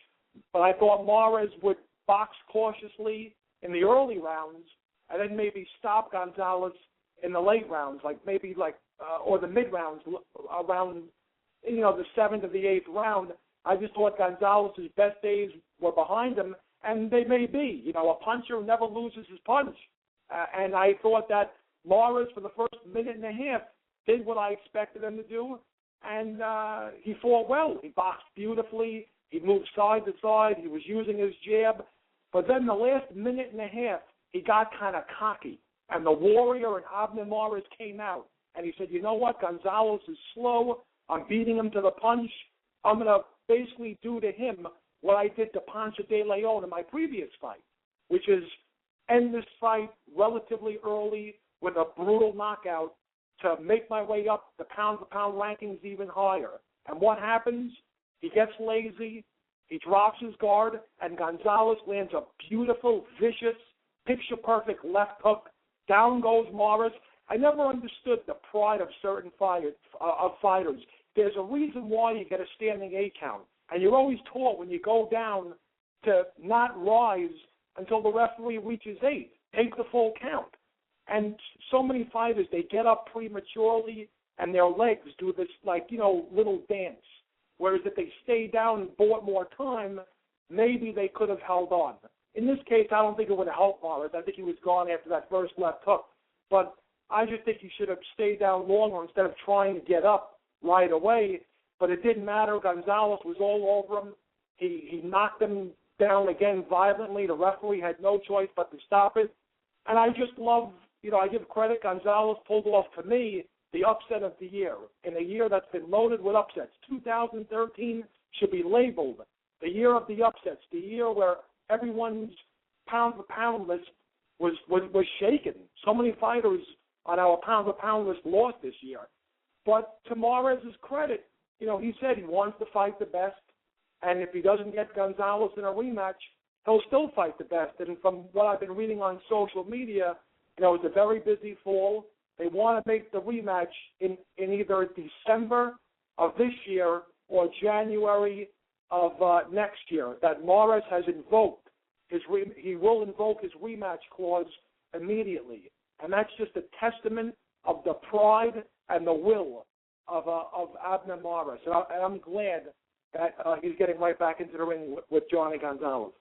but I thought Mares would box cautiously in the early rounds and then maybe stop Gonzalez in the late rounds, or the mid rounds, around the 7th or the 8th round. I just thought Gonzalez's best days were behind him, and they may be. A puncher never loses his punch. And I thought that Mares, for the first minute and a half, did what I expected him to do, and he fought well. He boxed beautifully. He moved side to side. He was using his jab. But then the last minute and a half, he got kind of cocky, and the Warrior and Abner Mares came out, and he said, you know what, Gonzalez is slow. I'm beating him to the punch. I'm going to basically do to him what I did to Ponce de Leon in my previous fight, which is end this fight relatively early with a brutal knockout to make my way up the pound-for-pound rankings even higher. And what happens? He gets lazy, he drops his guard, and Gonzalez lands a beautiful, vicious, picture-perfect left hook. Down goes Mares. I never understood the pride of certain fighters. There's a reason why you get a standing 8 count. And you're always taught when you go down to not rise until the referee reaches 8. Take the full count. And so many fighters, they get up prematurely and their legs do this, little dance. Whereas if they stay down and bought more time, maybe they could have held on. In this case, I don't think it would have helped Mares. I think he was gone after that first left hook. But I just think he should have stayed down longer instead of trying to get up right away. But it didn't matter. Gonzalez was all over him. He knocked him down again violently. The referee had no choice but to stop it. And I just love, I give credit. Gonzalez pulled off, to me, the upset of the year. In a year that's been loaded with upsets. 2013 should be labeled the year of the upsets, the year where everyone's pound-for-pound list was shaken. So many fighters on our pound-for-pound list lost this year. But to Mares' credit, he said he wants to fight the best, and if he doesn't get Gonzalez in a rematch, he'll still fight the best. And from what I've been reading on social media, it's a very busy fall. They want to make the rematch in either December of this year or January of next year. That Mares has invoked he will invoke his rematch clause immediately, and that's just a testament of the pride and the will of Abner Mares. And I'm glad that he's getting right back into the ring with Johnny Gonzalez.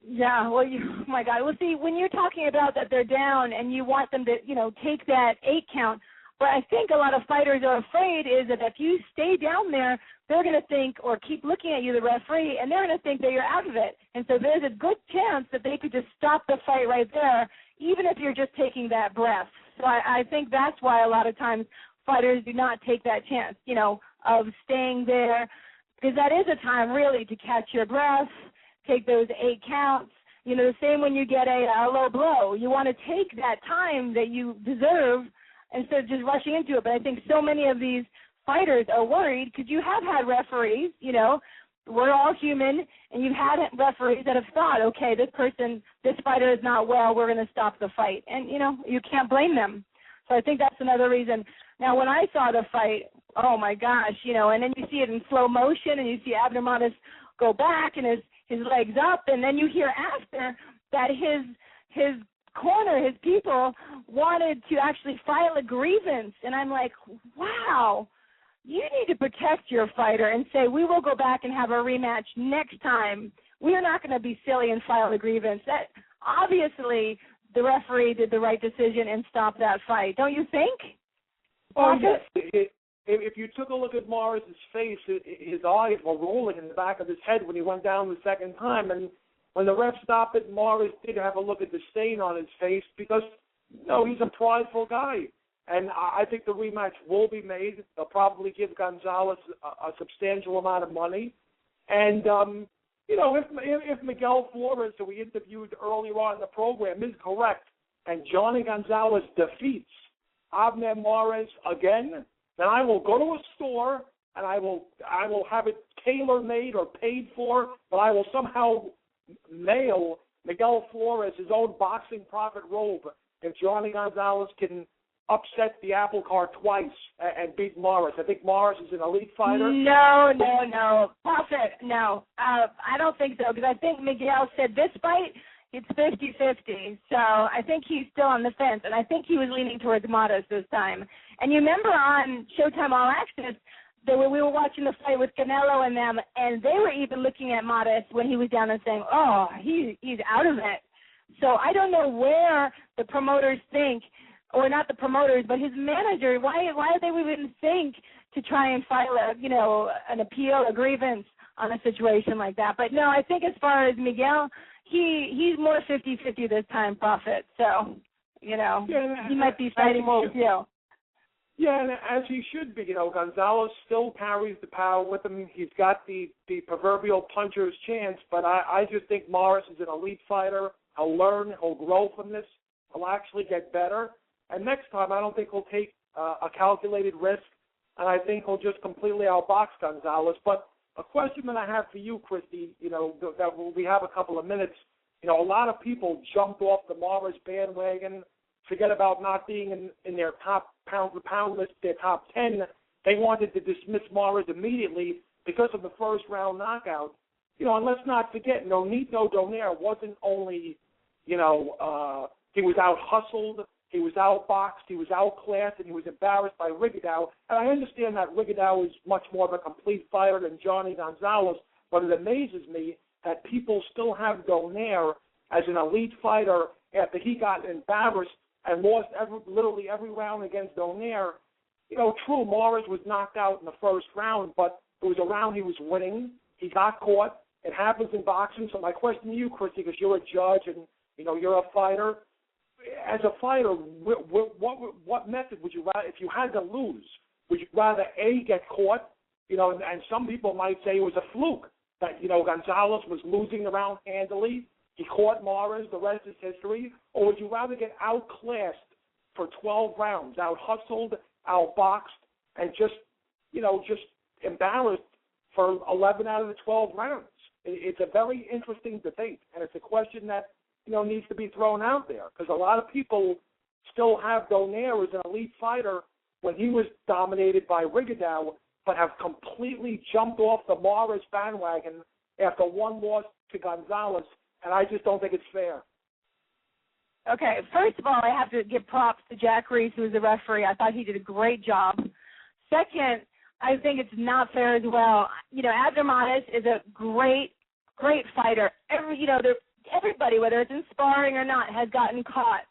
Yeah, well, oh my God. Well, see, when you're talking about that they're down and you want them to, take that 8 count, what I think a lot of fighters are afraid is that if you stay down there, they're going to think or keep looking at you, the referee, and they're going to think that you're out of it. And so there's a good chance that they could just stop the fight right there, even if you're just taking that breath. So I think that's why a lot of times fighters do not take that chance, of staying there, because that is a time really to catch your breath, take those 8 counts. The same when you get a low blow. You want to take that time that you deserve instead of just rushing into it. But I think so many of these fighters are worried because you have had referees, we're all human, and you've had referees that have thought, okay, this fighter is not well, we're going to stop the fight. And, you can't blame them. So I think that's another reason. Now, when I saw the fight, oh, my gosh, and then you see it in slow motion, and you see Abner Mares go back and his legs up, and then you hear after that his corner, his people wanted to actually file a grievance. And I'm like, wow, you need to protect your fighter and say, we will go back and have a rematch next time. We are not going to be silly and file a grievance. That obviously the referee did the right decision and stopped that fight. Don't you think? Oh, yes. If you took a look at Morris's face, his eyes were rolling in the back of his head when he went down the second time. And when the ref stopped it, Morris did have a look at the stain on his face because, he's a prideful guy. And I think the rematch will be made. They'll probably give Gonzalez a substantial amount of money. And, if Miguel Flores, who we interviewed earlier on in the program, is correct, and Johnny Gonzalez defeats Abner Morris again, then I will go to a store and I will have it tailor-made or paid for, but I will somehow mail Miguel Flores his own boxing profit robe if Johnny Gonzalez can upset the apple cart twice and beat Morris. I think Morris is an elite fighter. No. Profit, no. I don't think so, because I think Miguel said this fight, it's 50-50. So I think he's still on the fence, and I think he was leaning towards Modest this time. And you remember on Showtime All Access, we were watching the fight with Canelo and them, and they were even looking at Modest when he was down and saying, he's out of it. So I don't know where the promoters think, or not the promoters, but his manager, why do they even think to try and file an appeal, a grievance on a situation like that? But no, I think as far as Miguel, he's more 50-50 this time, Prophet. So, he might be fighting more with you. Yeah, and as he should be. Gonzalez still carries the power with him. He's got the proverbial puncher's chance, but I just think Morris is an elite fighter. He'll learn. He'll grow from this. He'll actually get better. And next time, I don't think he'll take a calculated risk, and I think he'll just completely outbox Gonzalez. But a question that I have for you, Christy, that we have a couple of minutes. A lot of people jumped off the Morris bandwagon, forget about not being in their top pound-for-pound list, their top 10. They wanted to dismiss Morris immediately because of the first-round knockout. And let's not forget, Nonito Donaire wasn't only, he was out-hustled, he was outboxed, he was outclassed, and he was embarrassed by Rigondeaux. And I understand that Rigondeaux is much more of a complete fighter than Johnny Gonzalez, but it amazes me that people still have Donaire as an elite fighter after he got embarrassed and lost literally every round against Donaire. True, Morris was knocked out in the first round, but it was a round he was winning. He got caught. It happens in boxing. So my question to you, Christy, because you're a judge and, you're a fighter, as a fighter, what method would you rather, if you had to lose, would you rather, A, get caught, and some people might say it was a fluke, that, Gonzalez was losing the round handily, he caught Morris, the rest is history, or would you rather get outclassed for 12 rounds, out-hustled, out-boxed, and just embarrassed for 11 out of the 12 rounds? It's a very interesting debate, and it's a question that, needs to be thrown out there, because a lot of people still have Donaire as an elite fighter when he was dominated by Rigondeaux, but have completely jumped off the Morris bandwagon after one loss to Gonzalez, and I just don't think it's fair. Okay, first of all, I have to give props to Jack Reese, who was the referee. I thought he did a great job. Second, I think it's not fair as well. Abner Morris is a great fighter. Everybody, whether it's in sparring or not, has gotten caught.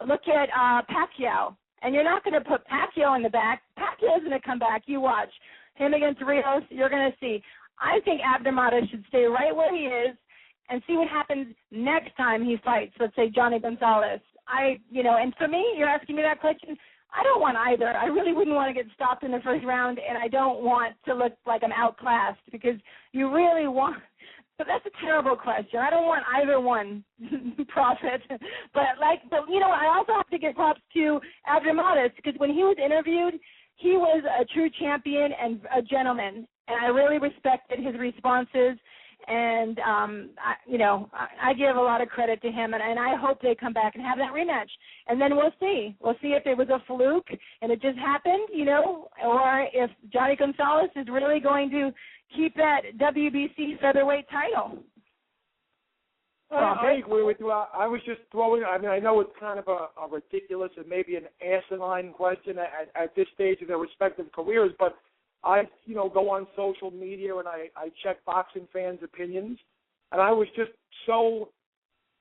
Look at Pacquiao, and you're not going to put Pacquiao in the back. Pacquiao's going to come back. You watch him against Rios. You're going to see. I think Abner Morris should stay right where he is and see what happens next time he fights, let's say, Johnny Gonzalez. And for me, you're asking me that question, I don't want either. I really wouldn't want to get stopped in the first round, and I don't want to look like I'm outclassed, because you really want – but that's a terrible question. I don't want either one, Prophet. But I also have to give props to Abner Morris, because when he was interviewed, he was a true champion and a gentleman, and I really respected his responses. And, I give a lot of credit to him, and I hope they come back and have that rematch. And then we'll see. We'll see if it was a fluke and it just happened, or if Johnny Gonzalez is really going to keep that WBC featherweight title. I agree with you. I was just throwing. I mean, I know it's kind of a ridiculous and maybe an asinine question at this stage of their respective careers, but I, go on social media and I check boxing fans' opinions, and I was just so.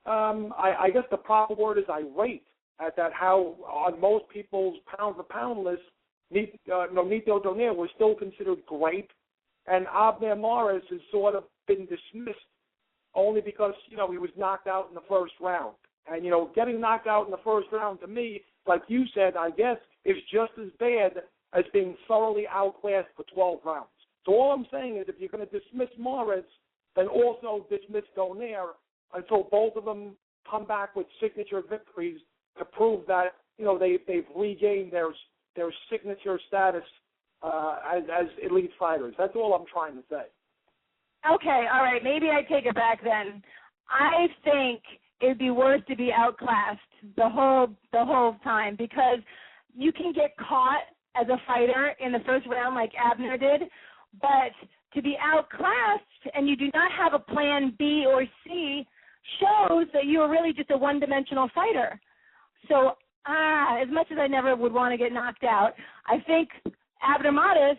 I guess the proper word is irate at that. How on most people's pound-for-pound list, Nonito Donaire was still considered great, and Abner Mares has sort of been dismissed only because, he was knocked out in the first round. And, getting knocked out in the first round to me, like you said, I guess, is just as bad as being thoroughly outclassed for 12 rounds. So all I'm saying is if you're going to dismiss Mares, then also dismiss Donaire until both of them come back with signature victories to prove that, they've regained their signature status as elite fighters. That's all I'm trying to say. Okay, all right. Maybe I take it back then. I think it'd be worse to be outclassed the whole time, because you can get caught as a fighter in the first round like Abner did, but to be outclassed and you do not have a plan B or C shows that you are really just a one-dimensional fighter. So as much as I never would want to get knocked out, I think Abner Mares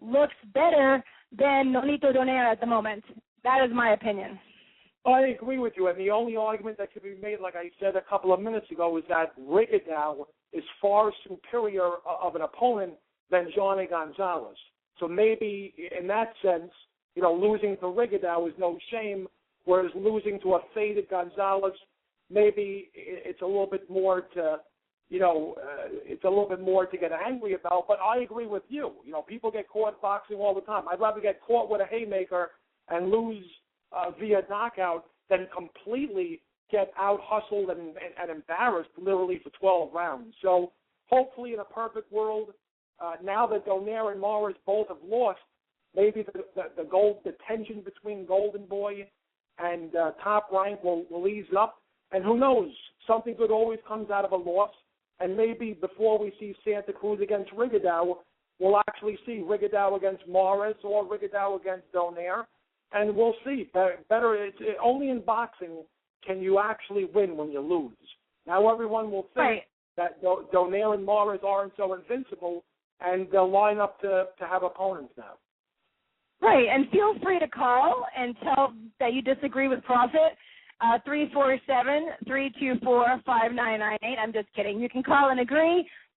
looks better than Nonito Donaire at the moment. That is my opinion. I agree with you, and the only argument that could be made, like I said a couple of minutes ago, is that Rigondeaux is far superior of an opponent than Johnny Gonzalez. So maybe in that sense, losing to Rigondeaux is no shame, whereas losing to a faded Gonzalez, maybe it's a little bit more to, it's a little bit more to get angry about. But I agree with you. People get caught boxing all the time. I'd rather get caught with a haymaker and lose via knockout than completely get out-hustled and embarrassed literally for 12 rounds. So hopefully in a perfect world, now that Donaire and Mares both have lost, maybe the tension between Golden Boy and Top Rank will ease up. And who knows, something good always comes out of a loss. And maybe before we see Santa Cruz against Rigondeaux, we'll actually see Rigondeaux against Mares or Rigondeaux against Donaire. And we'll see. Better, only in boxing can you actually win when you lose. Now everyone will think that Donaire and Mares aren't so invincible, and they'll line up to have opponents now. Right, and feel free to call and tell that you disagree with Profit. 347-324-5998. I'm just kidding. You can call and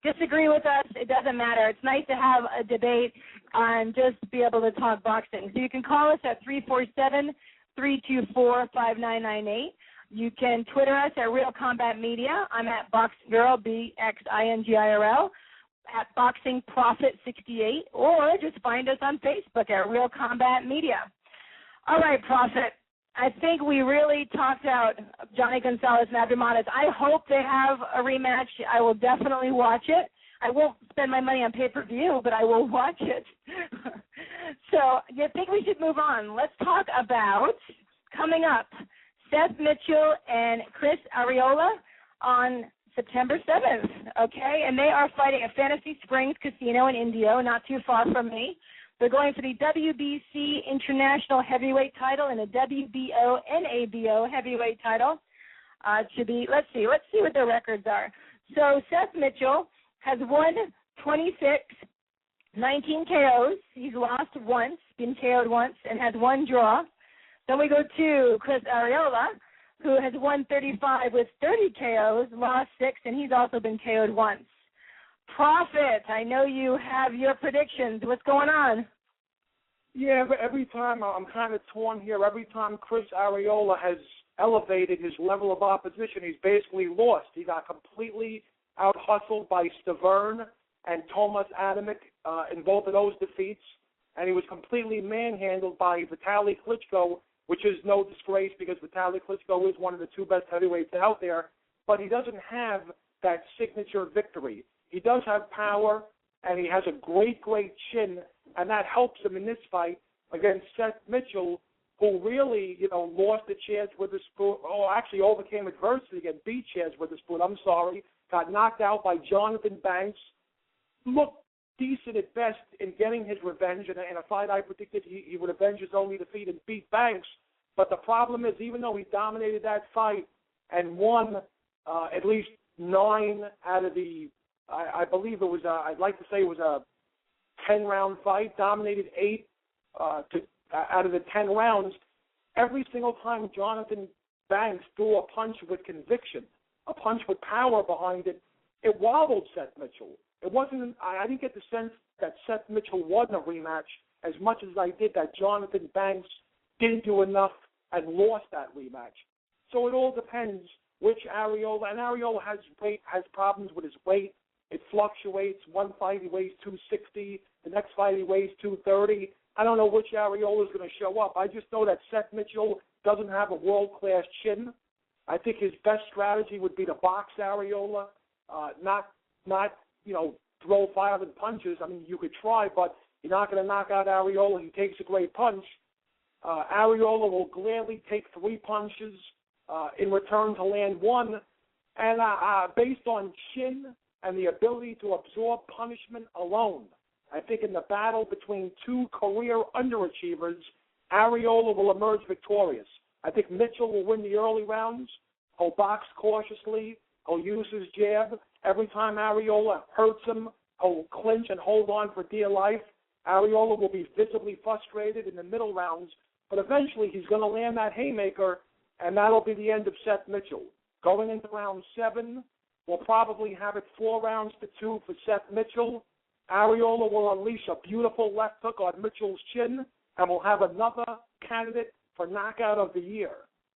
disagree with us. It doesn't matter. It's nice to have a debate and just be able to talk boxing. So you can call us at 347-324-5998. You can Twitter us at Real Combat Media. I'm at BoxingGirl, BXINGIRL, at Boxing Profit 68, or just find us on Facebook at Real Combat Media. All right, Profit. I think we really talked out Johnny Gonzalez and Abner Mares. I hope they have a rematch. I will definitely watch it. I won't spend my money on pay-per-view, but I will watch it. So I think we should move on. Let's talk about, coming up, Seth Mitchell and Chris Arreola on September 7th, okay? And they are fighting at Fantasy Springs Casino in Indio, not too far from me. They're going for the WBC International Heavyweight title and a WBO NABO Heavyweight title. It should be, let's see what their records are. So Seth Mitchell has won 26, 19 KOs. He's lost once, been KO'd once, and has one draw. Then we go to Chris Arreola, who has won 35 with 30 KOs, lost 6, and he's also been KO'd once. Profit, I know you have your predictions. What's going on? Yeah, every time I'm kind of torn here. Every time Chris Arreola has elevated his level of opposition, he's basically lost. He got completely out-hustled by Stavern and Tomas Adamic in both of those defeats, and he was completely manhandled by Vitaly Klitschko, which is no disgrace because Vitaly Klitschko is one of the two best heavyweights out there, but he doesn't have that signature victory. He does have power, and he has a great, great chin, and that helps him in this fight against Seth Mitchell, who really, lost a chance with a spoon, actually overcame adversity and beat Chaz with a spoon, got knocked out by Jonathan Banks, looked decent at best in getting his revenge in a fight I predicted he would avenge his only defeat and beat Banks, But the problem is, even though he dominated that fight and won at least 9 out of the, I believe it was, I'd like to say it was a 10-round fight, dominated 8 out of the 10 rounds, every single time Jonathan Banks threw a punch with conviction, a punch with power behind it, it wobbled Seth Mitchell. It wasn't, I didn't get the sense that Seth Mitchell won a rematch as much as I did that Jonathan Banks didn't do enough and lost that rematch. So it all depends which Arreola, and Arreola has problems with his weight. It fluctuates. One fight he weighs 260, the next fight he weighs 230. I don't know which Arreola is going to show up. I just know that Seth Mitchell doesn't have a world-class chin. I think his best strategy would be to box Arreola, not throw violent punches. I mean, you could try, but you're not going to knock out Arreola. He takes a great punch. Arreola will gladly take 3 punches in return to land 1. And based on chin and the ability to absorb punishment alone, I think in the battle between 2 career underachievers, Arreola will emerge victorious. I think Mitchell will win the early rounds. He'll box cautiously. He'll use his jab. Every time Arreola hurts him, he'll clinch and hold on for dear life. Arreola will be visibly frustrated in the middle rounds, but eventually he's going to land that haymaker, and that'll be the end of Seth Mitchell. Going into round 7, we'll probably have it 4 rounds to 2 for Seth Mitchell. Arreola will unleash a beautiful left hook on Mitchell's chin, and we'll have another candidate for knockout of the year.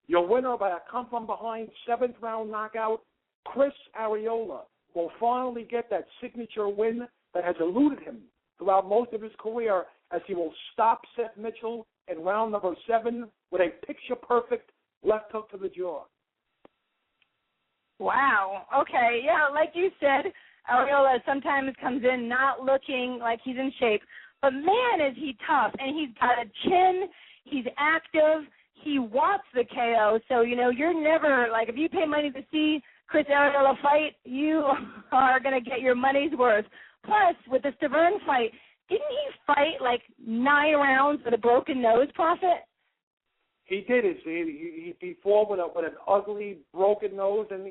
Your winner by a come-from-behind 7th-round knockout, Chris Arreola, will finally get that signature win that has eluded him throughout most of his career, as he will stop Seth Mitchell in round number 7 with a picture-perfect left hook to the jaw. Wow. Okay. Yeah, like you said, Arreola sometimes comes in not looking like he's in shape, but man, is he tough, and he's got a chin, he's active, he wants the KO, so, you're never, like, if you pay money to see Chris Arreola fight, you are going to get your money's worth. Plus, with the Stavern fight, didn't he fight, 9 rounds with a broken nose, Prophet? He did. He fought with an ugly, broken nose, and,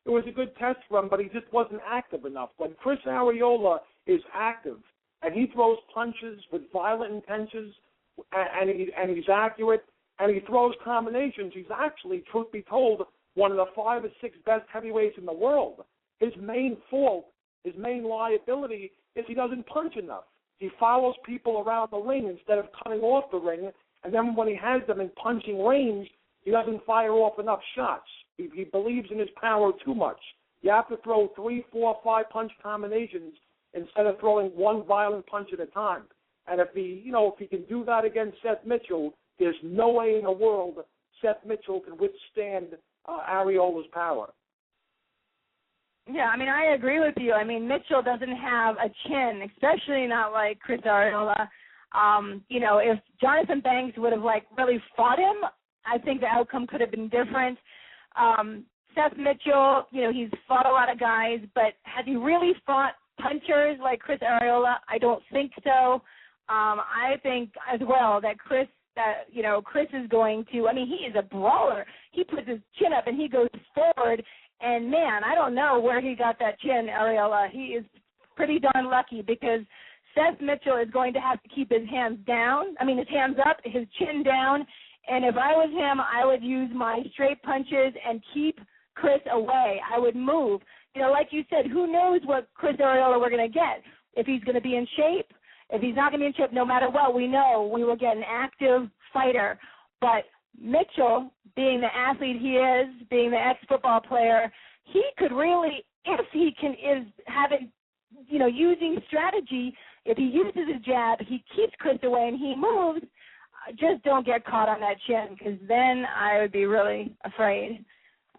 it was a good test for him, but he just wasn't active enough. When Chris Arreola is active and he throws punches with violent intentions and he's accurate and he throws combinations, he's actually, truth be told, one of the 5 or 6 best heavyweights in the world. His main fault, his main liability is he doesn't punch enough. He follows people around the ring instead of cutting off the ring, and then when he has them in punching range, he doesn't fire off enough shots. He believes in his power too much. You have to throw 3, 4, 5 punch combinations instead of throwing one violent punch at a time. And if he can do that against Seth Mitchell, there's no way in the world Seth Mitchell can withstand Arreola's power. Yeah, I agree with you. Mitchell doesn't have a chin, especially not like Chris Arreola. If Jonathan Banks would have, really fought him, I think the outcome could have been different. Seth Mitchell, he's fought a lot of guys, but has he really fought punchers like Chris Arreola? I don't think so. I think as well that Chris is going to, he is a brawler. He puts his chin up and he goes forward, and man, I don't know where he got that chin, Arreola. He is pretty darn lucky, because Seth Mitchell is going to have to keep his hands down. His hands up, his chin down. And if I was him, I would use my straight punches and keep Chris away. I would move. Like you said, who knows what Chris Arreola we're going to get? If he's going to be in shape, if he's not going to be in shape, no matter what, we know we will get an active fighter. But Mitchell, being the athlete he is, being the ex-football player, he could really, if he is having, using strategy, if he uses his jab, he keeps Chris away and he moves, just don't get caught on that chin, because then I would be really afraid.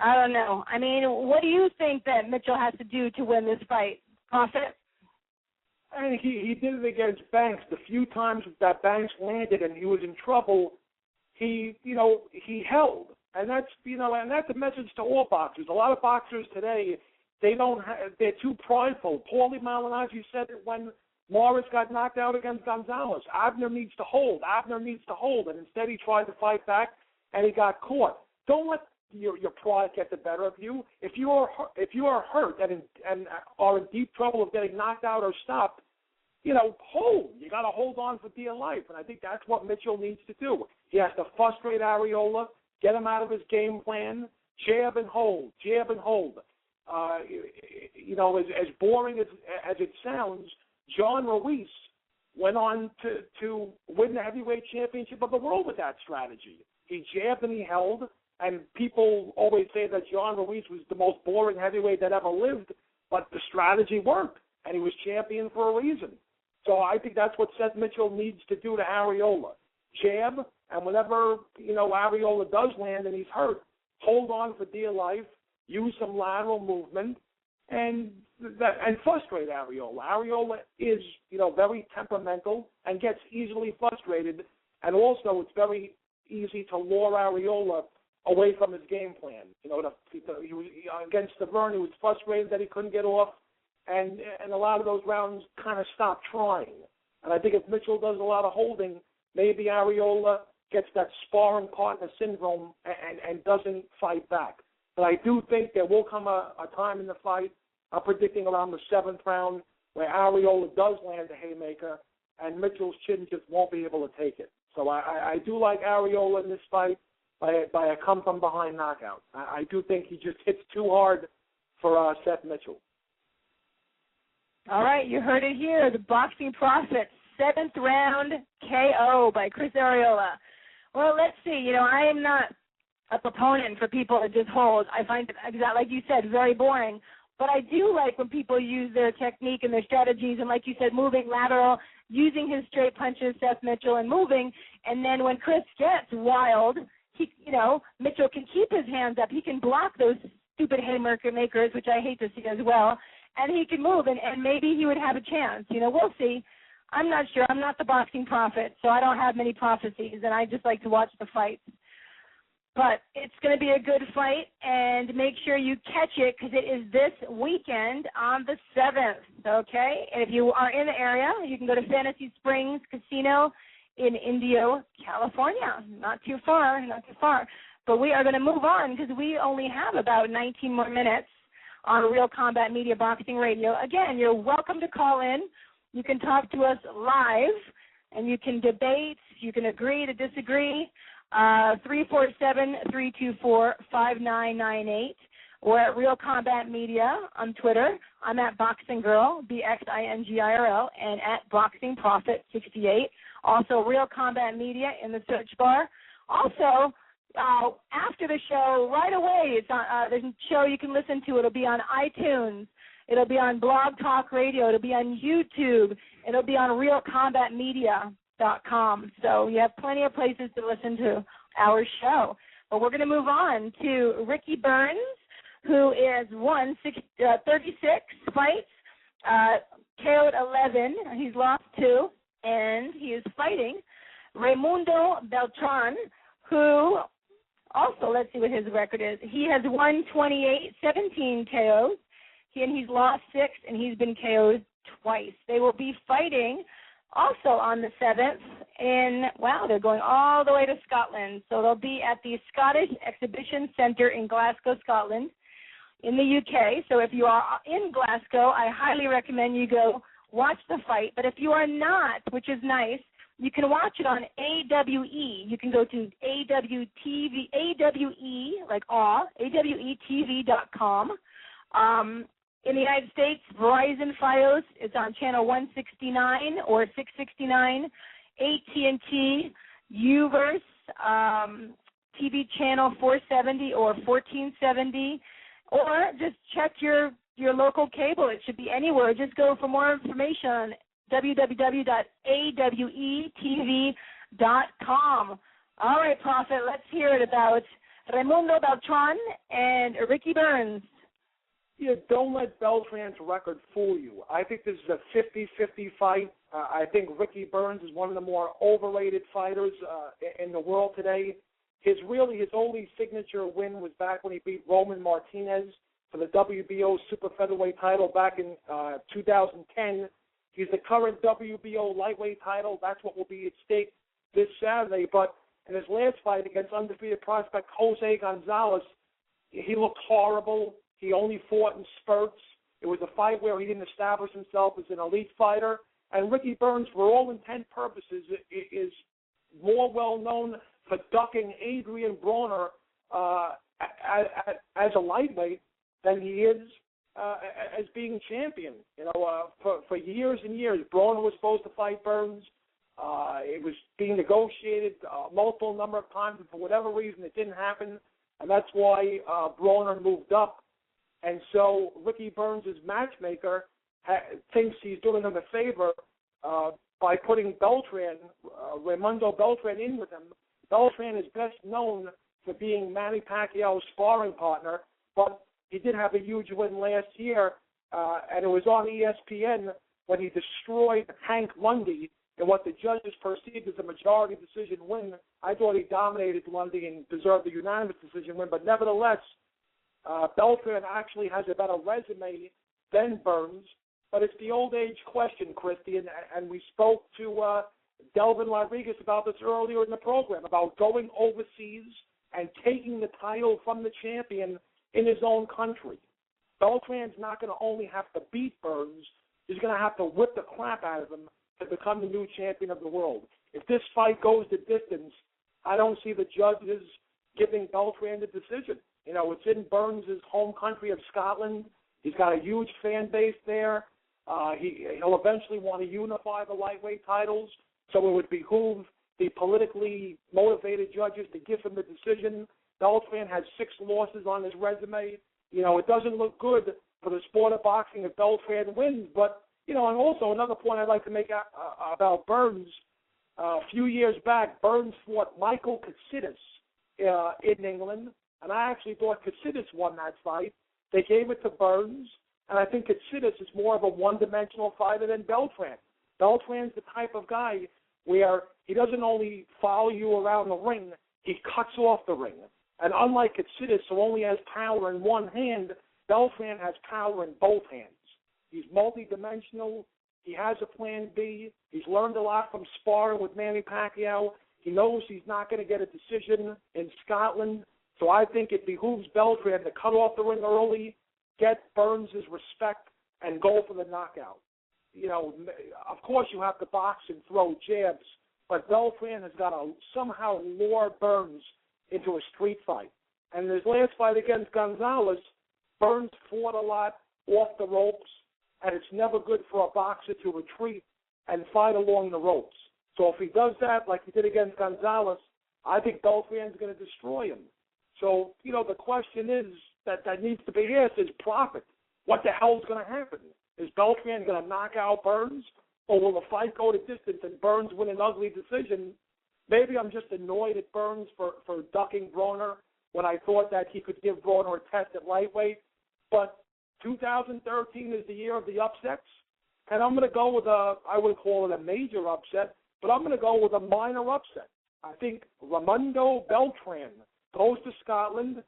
I don't know. What do you think that Mitchell has to do to win this fight, Prophet? He did it against Banks. The few times that Banks landed and he was in trouble, he held. And that's a message to all boxers. A lot of boxers today, they're too prideful. Paulie Malignaggi said it when Morris got knocked out against Gonzalez. Abner needs to hold. And instead he tried to fight back, and he got caught. Don't let your pride get the better of you. If you are hurt and are in deep trouble of getting knocked out or stopped, hold. You got to hold on for dear life, and I think that's what Mitchell needs to do. He has to frustrate Arreola, get him out of his game plan, jab and hold. As boring as it sounds, John Ruiz went on to win the heavyweight championship of the world with that strategy. He jabbed and he held, and people always say that John Ruiz was the most boring heavyweight that ever lived, but the strategy worked, and he was champion for a reason. So I think that's what Seth Mitchell needs to do to Arreola. Jab, and whenever, Arreola does land and he's hurt, hold on for dear life, use some lateral movement, and frustrate Arreola. Arreola is, very temperamental and gets easily frustrated, and also it's very easy to lure Arreola away from his game plan. He was against Severn, he was frustrated that he couldn't get off, and a lot of those rounds kind of stopped trying. And I think if Mitchell does a lot of holding, maybe Arreola gets that sparring partner syndrome and doesn't fight back. But I do think there will come a time in the fight, I'm predicting around the 7th round, where Arreola does land a haymaker, and Mitchell's chin just won't be able to take it. So I do like Arreola in this fight by a come-from-behind knockout. I do think he just hits too hard for Seth Mitchell. All right, you heard it here. The Boxing Prophet, 7th round KO by Chris Arreola. Well, let's see. I am not a proponent for people to just hold. I find it, like you said, very boring. But I do like when people use their technique and their strategies, and like you said, moving lateral, using his straight punches, Seth Mitchell, and moving. And then when Chris gets wild, Mitchell can keep his hands up. He can block those stupid haymakers, which I hate to see as well. And he can move, and maybe he would have a chance. We'll see. I'm not sure. I'm not the Boxing Prophet, so I don't have many prophecies, and I just like to watch the fights. But it's going to be a good fight, and make sure you catch it because it is this weekend on the 7th, okay? And if you are in the area, you can go to Fantasy Springs Casino in Indio, California. Not too far. But we are going to move on because we only have about 19 more minutes on Real Combat Media Boxing Radio. Again, you're welcome to call in. You can talk to us live, and you can debate. You can agree to disagree. 347-324-5998. We're at Real Combat Media on Twitter. I'm at Boxing Girl, BXINGIRL, and at Boxing Prophet 68. Also, Real Combat Media in the search bar. Also, after the show, right away, it's on, there's a show you can listen to. It'll be on iTunes. It'll be on Blog Talk Radio. It'll be on YouTube. It'll be on RealCombatMedia.com. So you have plenty of places to listen to our show. But we're going to move on to Ricky Burns, who is 36 fights, KO'd 11. He's lost 2, and he is fighting Raimundo Beltran, who also, let's see what his record is. He has won 28, 17 KOs, and he's lost 6, and he's been KO'd twice. They will be fighting also on the 7th, and, they're going all the way to Scotland. So they'll be at the Scottish Exhibition Centre in Glasgow, Scotland, in the UK. So if you are in Glasgow, I highly recommend you go watch the fight. But if you are not, which is nice, you can watch it on AWE. You can go to AWE, like AWETV.com. In the United States, Verizon Fios is on channel 169 or 669. AT&T, Uverse, TV channel 470 or 1470. Or just check your local cable. It should be anywhere. Just go for more information on www.awetv.com. All right, Prophet, let's hear it about Raimundo Beltran and Ricky Burns. Yeah, don't let Beltran's record fool you. I think this is a 50-50 fight. I think Ricky Burns is one of the more overrated fighters in the world today. His only signature win was back when he beat Roman Martinez for the WBO Super Featherweight title back in 2010. He's the current WBO lightweight title. That's what will be at stake this Saturday. But in his last fight against undefeated prospect Jose Gonzalez, he looked horrible. He only fought in spurts. It was a fight where he didn't establish himself as an elite fighter. And Ricky Burns, for all intent purposes, is more well known for ducking Adrian Broner as a lightweight than he is as being champion. For years and years, Broner was supposed to fight Burns. It was being negotiated multiple number of times, and for whatever reason, it didn't happen, and that's why Broner moved up. And so Ricky Burns' matchmaker thinks he's doing him a favor by putting Raimundo Beltran in with him. Beltran is best known for being Manny Pacquiao's sparring partner, but he did have a huge win last year, and it was on ESPN when he destroyed Hank Lundy in what the judges perceived as a majority decision win. I thought he dominated Lundy and deserved a unanimous decision win, but nevertheless, Beltran actually has a better resume than Burns, but it's the old age question, Christy, and we spoke to Delvin Rodriguez about this earlier in the program, about going overseas and taking the title from the champion in his own country. Beltran's not going to only have to beat Burns, he's going to have to whip the crap out of him to become the new champion of the world. If this fight goes the distance, I don't see the judges giving Beltran the decision. It's in Burns' home country of Scotland. He's got a huge fan base there. He'll eventually want to unify the lightweight titles, so it would behoove the politically motivated judges to give him the decision. Beltran has 6 losses on his resume. It doesn't look good for the sport of boxing if Beltran wins. But, and also another point I'd like to make about Burns, a few years back, Burns fought Michael Katsidis in England, and I actually thought Katsidis won that fight. They gave it to Burns, and I think Katsidis is more of a one-dimensional fighter than Beltran. Beltran's the type of guy where he doesn't only follow you around the ring, he cuts off the ring. And unlike Katsidis, who only has power in one hand, Beltran has power in both hands. He's multidimensional. He has a plan B. He's learned a lot from sparring with Manny Pacquiao. He knows he's not going to get a decision in Scotland. So I think it behooves Beltran to cut off the ring early, get Burns' respect, and go for the knockout. Of course you have to box and throw jabs, but Beltran has got to somehow lure Burns into a street fight. And in his last fight against Gonzalez, Burns fought a lot off the ropes, and it's never good for a boxer to retreat and fight along the ropes. So if he does that like he did against Gonzalez, I think Beltran's going to destroy him. So, the question is that needs to be asked is profit. What the hell is going to happen? Is Beltran going to knock out Burns, or will the fight go to distance and Burns win an ugly decision? Maybe I'm just annoyed at Burns for ducking Broner when I thought that he could give Broner a test at lightweight. But 2013 is the year of the upsets, and I'm going to go with I wouldn't call it a major upset, but I'm going to go with a minor upset. I think Raimundo Beltran goes to Scotland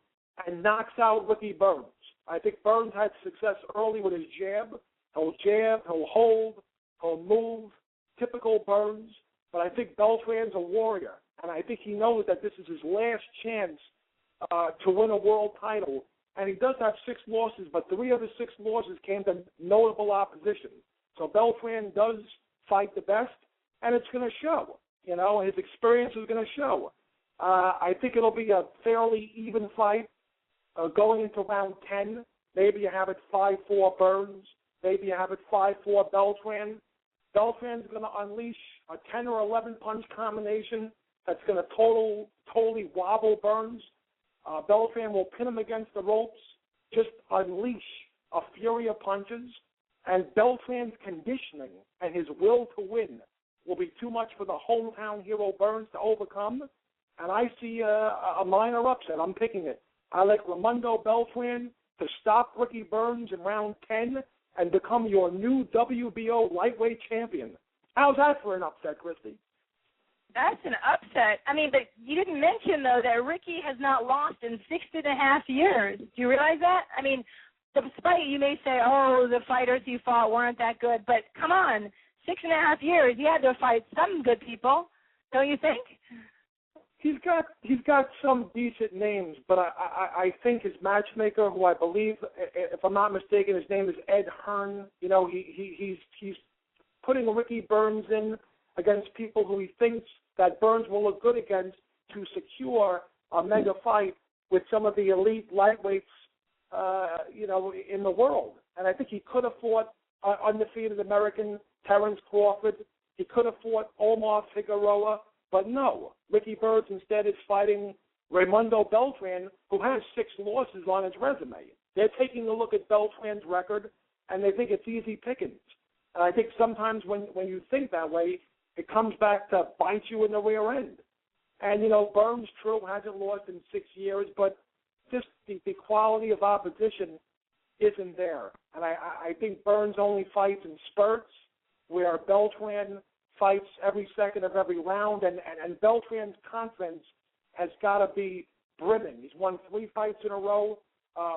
and knocks out Ricky Burns. I think Burns had success early with his jab. He'll hold, he'll move, typical Burns. But I think Beltran's a warrior, and I think he knows that this is his last chance to win a world title. And he does have 6 losses, but 3 of his 6 losses came to notable opposition. So Beltran does fight the best, and it's going to show. His experience is going to show. I think it'll be a fairly even fight going into round 10. Maybe you have it 5-4 Burns. Maybe you have it 5-4 Beltran. Beltran's going to unleash a 10 or 11 punch combination that's going to totally wobble Burns. Beltran will pin him against the ropes, just unleash a fury of punches, and Beltran's conditioning and his will to win will be too much for the hometown hero Burns to overcome. And I see a minor upset. I'm picking it. I like Raimundo Beltran to stop Ricky Burns in round 10 and become your new WBO lightweight champion. How's that for an upset, Christy? That's an upset. I mean, but you didn't mention, though, that Ricky has not lost in 6.5 years. Do you realize that? I mean, despite you may say, oh, the fighters he fought weren't that good, but come on. 6.5 years. He had to fight some good people, don't you think? He's got some decent names, but I think his matchmaker, who I believe, if I'm not mistaken, his name is Ed Hearn. You know, he's putting Ricky Burns in against people who he thinks that Burns will look good against to secure a mega fight with some of the elite lightweights, in the world. And I think he could have fought undefeated American Terrence Crawford. He could have fought Omar Figueroa, but no. Ricky Burns instead is fighting Raimundo Beltran, who has 6 losses on his resume. They're taking a look at Beltran's record, and they think it's easy pickings. And I think sometimes when you think that way, it comes back to bite you in the rear end. And, Burns, true, hasn't lost in 6 years, but just the quality of opposition isn't there. And I think Burns only fights in spurts, where Beltran fights every second of every round, and Beltran's confidence has got to be brimming. He's won 3 fights in a row.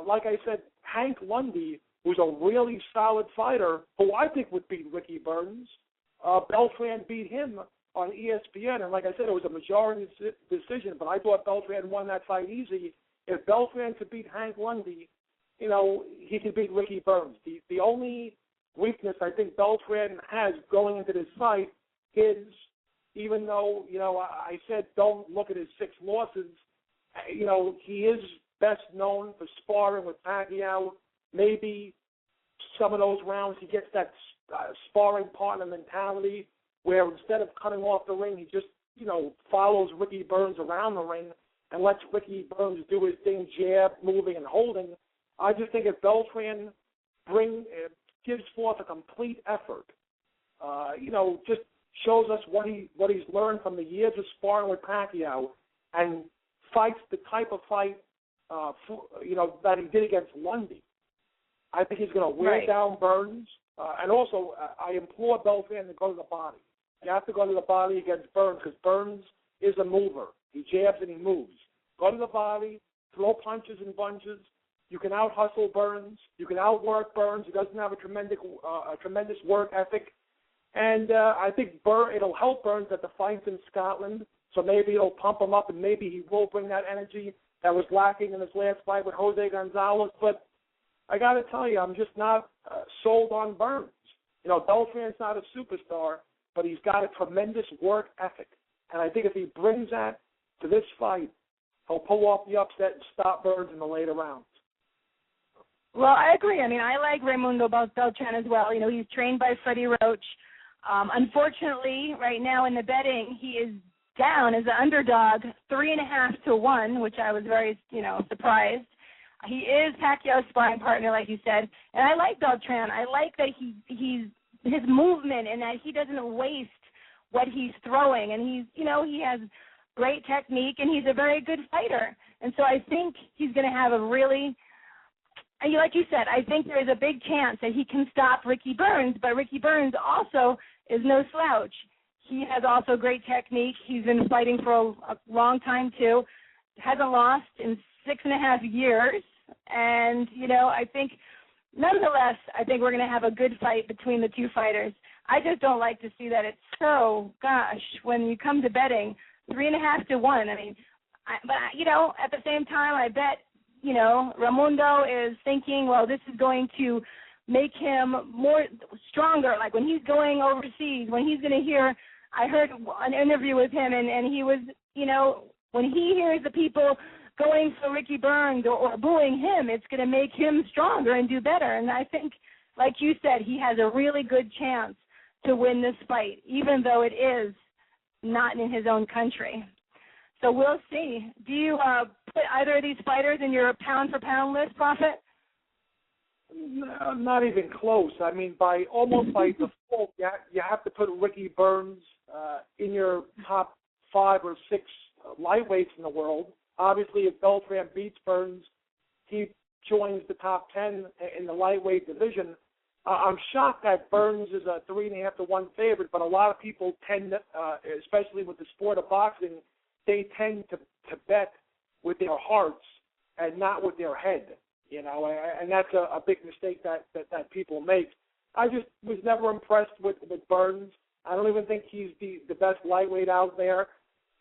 Like I said, Hank Lundy, who's a really solid fighter, who I think would beat Ricky Burns, Beltran beat him on ESPN, and like I said, it was a majority decision, but I thought Beltran won that fight easy. If Beltran could beat Hank Lundy, he could beat Ricky Burns. The only weakness I think Beltran has going into this fight is, even though, I said don't look at his 6 losses, he is best known for sparring with Pacquiao. Maybe some of those rounds he gets that sparring partner mentality where instead of cutting off the ring, he just, follows Ricky Burns around the ring and lets Ricky Burns do his thing, jab, moving, and holding. I just think if Beltran gives forth a complete effort, just shows us what he's learned from the years of sparring with Pacquiao, and fights the type of fight, that he did against Lundy, I think he's going to wear down Burns. And also, I implore Beltran to go to the body. You have to go to the body against Burns, because Burns is a mover. He jabs and he moves. Go to the body, throw punches and bunches. You can out-hustle Burns. You can outwork Burns. He doesn't have a tremendous work ethic. And I think it'll help Burns that the fight's in Scotland, so maybe it'll pump him up, and maybe he will bring that energy that was lacking in his last fight with Jose Gonzalez. But I got to tell you, I'm just not sold on Burns. Beltran's not a superstar, but he's got a tremendous work ethic. And I think if he brings that to this fight, he'll pull off the upset and stop Burns in the later rounds. Well, I agree. I mean, I like Raimundo Beltran as well. He's trained by Freddie Roach. Unfortunately, right now in the betting, he is down as an underdog, 3.5 to 1, which I was very, surprised. He is Pacquiao's sparring partner, like you said, and I like Beltran. I like that he's his movement and that he doesn't waste what he's throwing, and he has great technique, and he's a very good fighter. And so I think he's going to have a really, like you said, I think there is a big chance that he can stop Ricky Burns, but Ricky Burns also is no slouch. He has also great technique. He's been fighting for a long time, too. Hasn't lost in 6.5 years. And, I think, nonetheless, I think we're going to have a good fight between the two fighters. I just don't like to see that it's so, when you come to betting, 3.5 to 1. I mean, but at the same time, I bet, Raimundo is thinking, well, this is going to make him more stronger. Like when he's going overseas, when he's going to hear, I heard an interview with him, and he was, when he hears the people going for Ricky Burns or booing him, it's going to make him stronger and do better. And I think, like you said, he has a really good chance to win this fight, even though it is not in his own country. So we'll see. Do you put either of these fighters in your pound-for-pound list, Prophet? No, not even close. I mean, by default, you have to put Ricky Burns in your top 5 or 6 lightweights in the world. Obviously, if Beltran beats Burns, he joins the top 10 in the lightweight division. I'm shocked that Burns is a 3.5 to 1 favorite, but a lot of people tend to, especially with the sport of boxing, they tend to bet with their hearts and not with their head, and that's a big mistake that people make. I just was never impressed with Burns. I don't even think he's the best lightweight out there.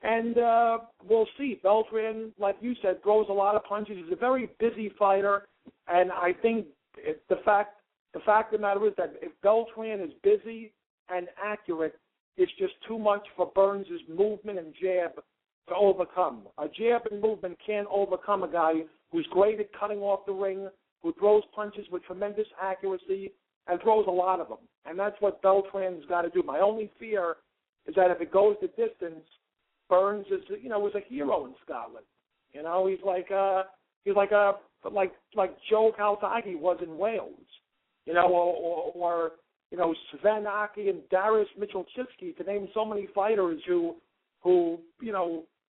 And we'll see. Beltran, like you said, throws a lot of punches. He's a very busy fighter, and I think the fact of the matter is that if Beltran is busy and accurate, it's just too much for Burns' movement and jab to overcome. A jab and movement can't overcome a guy who's great at cutting off the ring, who throws punches with tremendous accuracy, and throws a lot of them. And that's what Beltran's got to do. My only fear is that if it goes the distance, Burns is, was a hero in Scotland. He's like Joe Calzaghe was in Wales. Or Sven Aki and Darius Mitchell-Chitsky, to name so many fighters who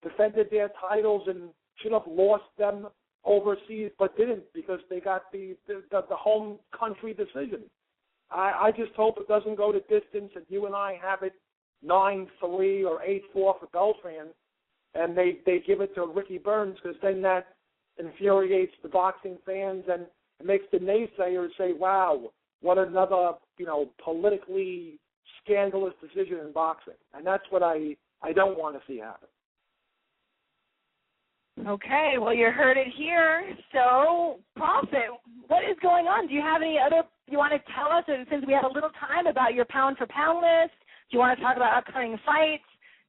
defended their titles and should have lost them overseas, but didn't because they got the home country decision. I just hope it doesn't go to distance and you and I have it 9-3 or 8-4 for Beltran, and they give it to Ricky Burns, because then that infuriates the boxing fans and it makes the naysayers say, wow, what another, politically scandalous decision in boxing. And that's what I don't want to see happen. Okay, well, you heard it here. So, Prophet, what is going on? Do you have any other, you want to tell us, since we have a little time, about your pound-for-pound list? Do you want to talk about upcoming fights?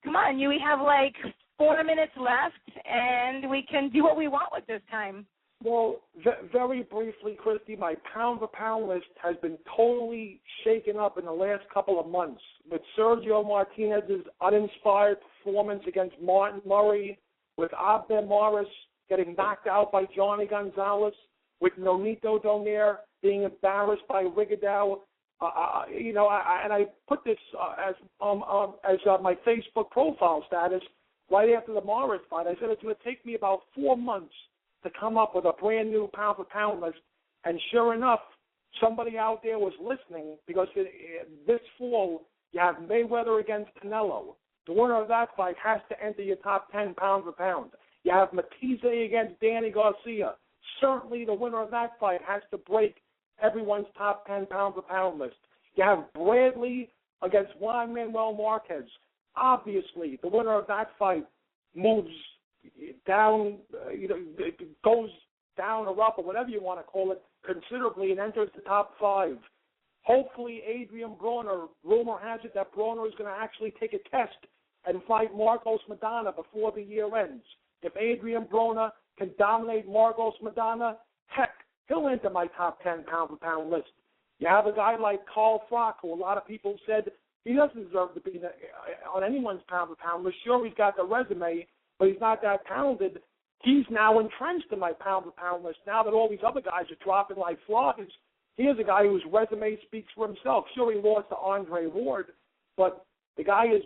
Come on, we have like 4 minutes left, and we can do what we want with this time. Well, very briefly, Christy, my pound-for-pound list has been totally shaken up in the last couple of months with Sergio Martinez's uninspired performance against Martin Murray, with Abner Morris getting knocked out by Johnny Gonzalez, with Nonito Donaire being embarrassed by Rigondeaux. And I put this as my Facebook profile status right after the Morris fight. I said it's going to take me about 4 months to come up with a brand new pound-for-pound list. And sure enough, somebody out there was listening, because this fall you have Mayweather against Canelo. The winner of that fight has to enter your top 10 pound-for-pound. You have Matisse against Danny Garcia. Certainly the winner of that fight has to break everyone's top 10 pound-for-pound list. You have Bradley against Juan Manuel Marquez. Obviously, the winner of that fight moves down, goes down or up or whatever you want to call it, considerably and enters the top 5. Hopefully, Adrian Broner, rumor has it that Broner is going to actually take a test and fight Marcos Maidana before the year ends. If Adrian Broner can dominate Marcos Maidana, heck, he'll enter my top 10 pound-for-pound list. You have a guy like Carl Froch, who a lot of people said he doesn't deserve to be on anyone's pound-for-pound list. Sure, he's got the resume, but he's not that talented. He's now entrenched in my pound-for-pound list. Now that all these other guys are dropping like flies, here's a guy whose resume speaks for himself. Sure, he lost to Andre Ward, but the guy has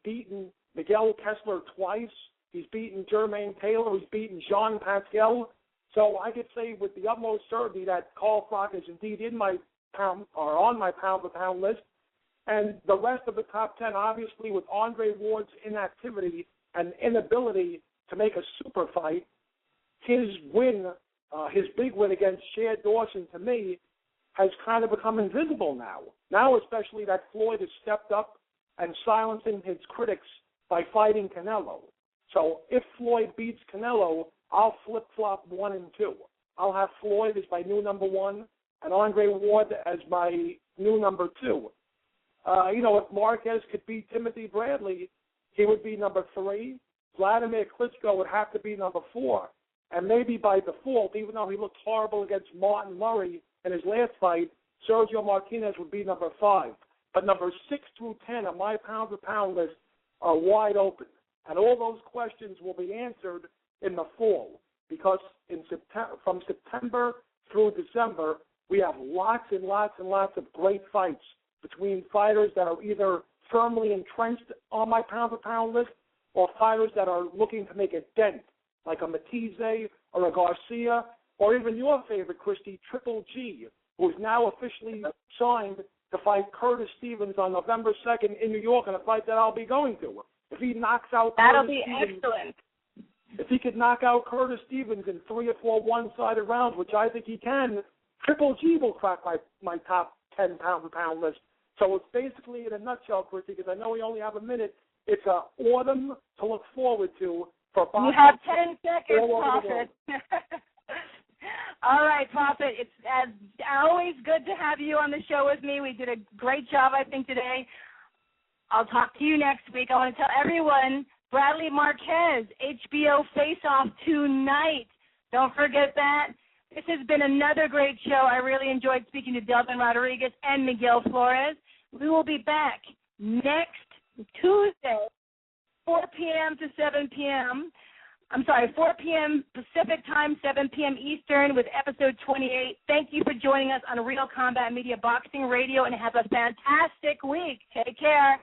beaten Miguel Kessler twice. He's beaten Jermaine Taylor. He's beaten Jean Pascal. So I could say with the utmost certainty that Carl Froch is indeed on my pound-for-pound list. And the rest of the top 10, obviously, with Andre Ward's inactivity and inability to make a super fight, his big win against Shad Dawson, to me, has kind of become invisible now. Now, especially that Floyd has stepped up and silencing his critics by fighting Canelo. So if Floyd beats Canelo, I'll flip-flop 1 and 2. I'll have Floyd as my new number 1 and Andre Ward as my new number 2. If Marquez could beat Timothy Bradley, he would be number 3. Vladimir Klitschko would have to be number 4. And maybe by default, even though he looked horrible against Martin Murray in his last fight, Sergio Martinez would be number 5. But numbers 6 through 10 on my pound-for-pound list are wide open. And all those questions will be answered in the fall, because from September through December, we have lots and lots and lots of great fights between fighters that are either firmly entrenched on my pound-for-pound list or fighters that are looking to make a dent, like a Matisse or a Garcia, or even your favorite, Christy, Triple G, who is now officially signed to fight Curtis Stevens on November 2nd in New York, in a fight that I'll be going to. If he knocks out That'll be excellent. If he could knock out Curtis Stevens in 3 or 4 one-sided rounds, which I think he can, Triple G will crack my top 10-pound list. So it's basically, in a nutshell, Chrissy, because I know we only have a minute, it's an autumn to look forward to for boxing. You have 10 seconds, Prophet. All right, Prophet, it's as always good to have you on the show with me. We did a great job, I think, today. I'll talk to you next week. I want to tell everyone, Bradley Marquez, HBO Face-Off tonight. Don't forget that. This has been another great show. I really enjoyed speaking to Delvin Rodriguez and Miguel Flores. We will be back next Tuesday, 4 p.m. to 7 p.m. 4 p.m. Pacific time, 7 p.m. Eastern with episode 28. Thank you for joining us on Real Combat Media Boxing Radio, and have a fantastic week. Take care.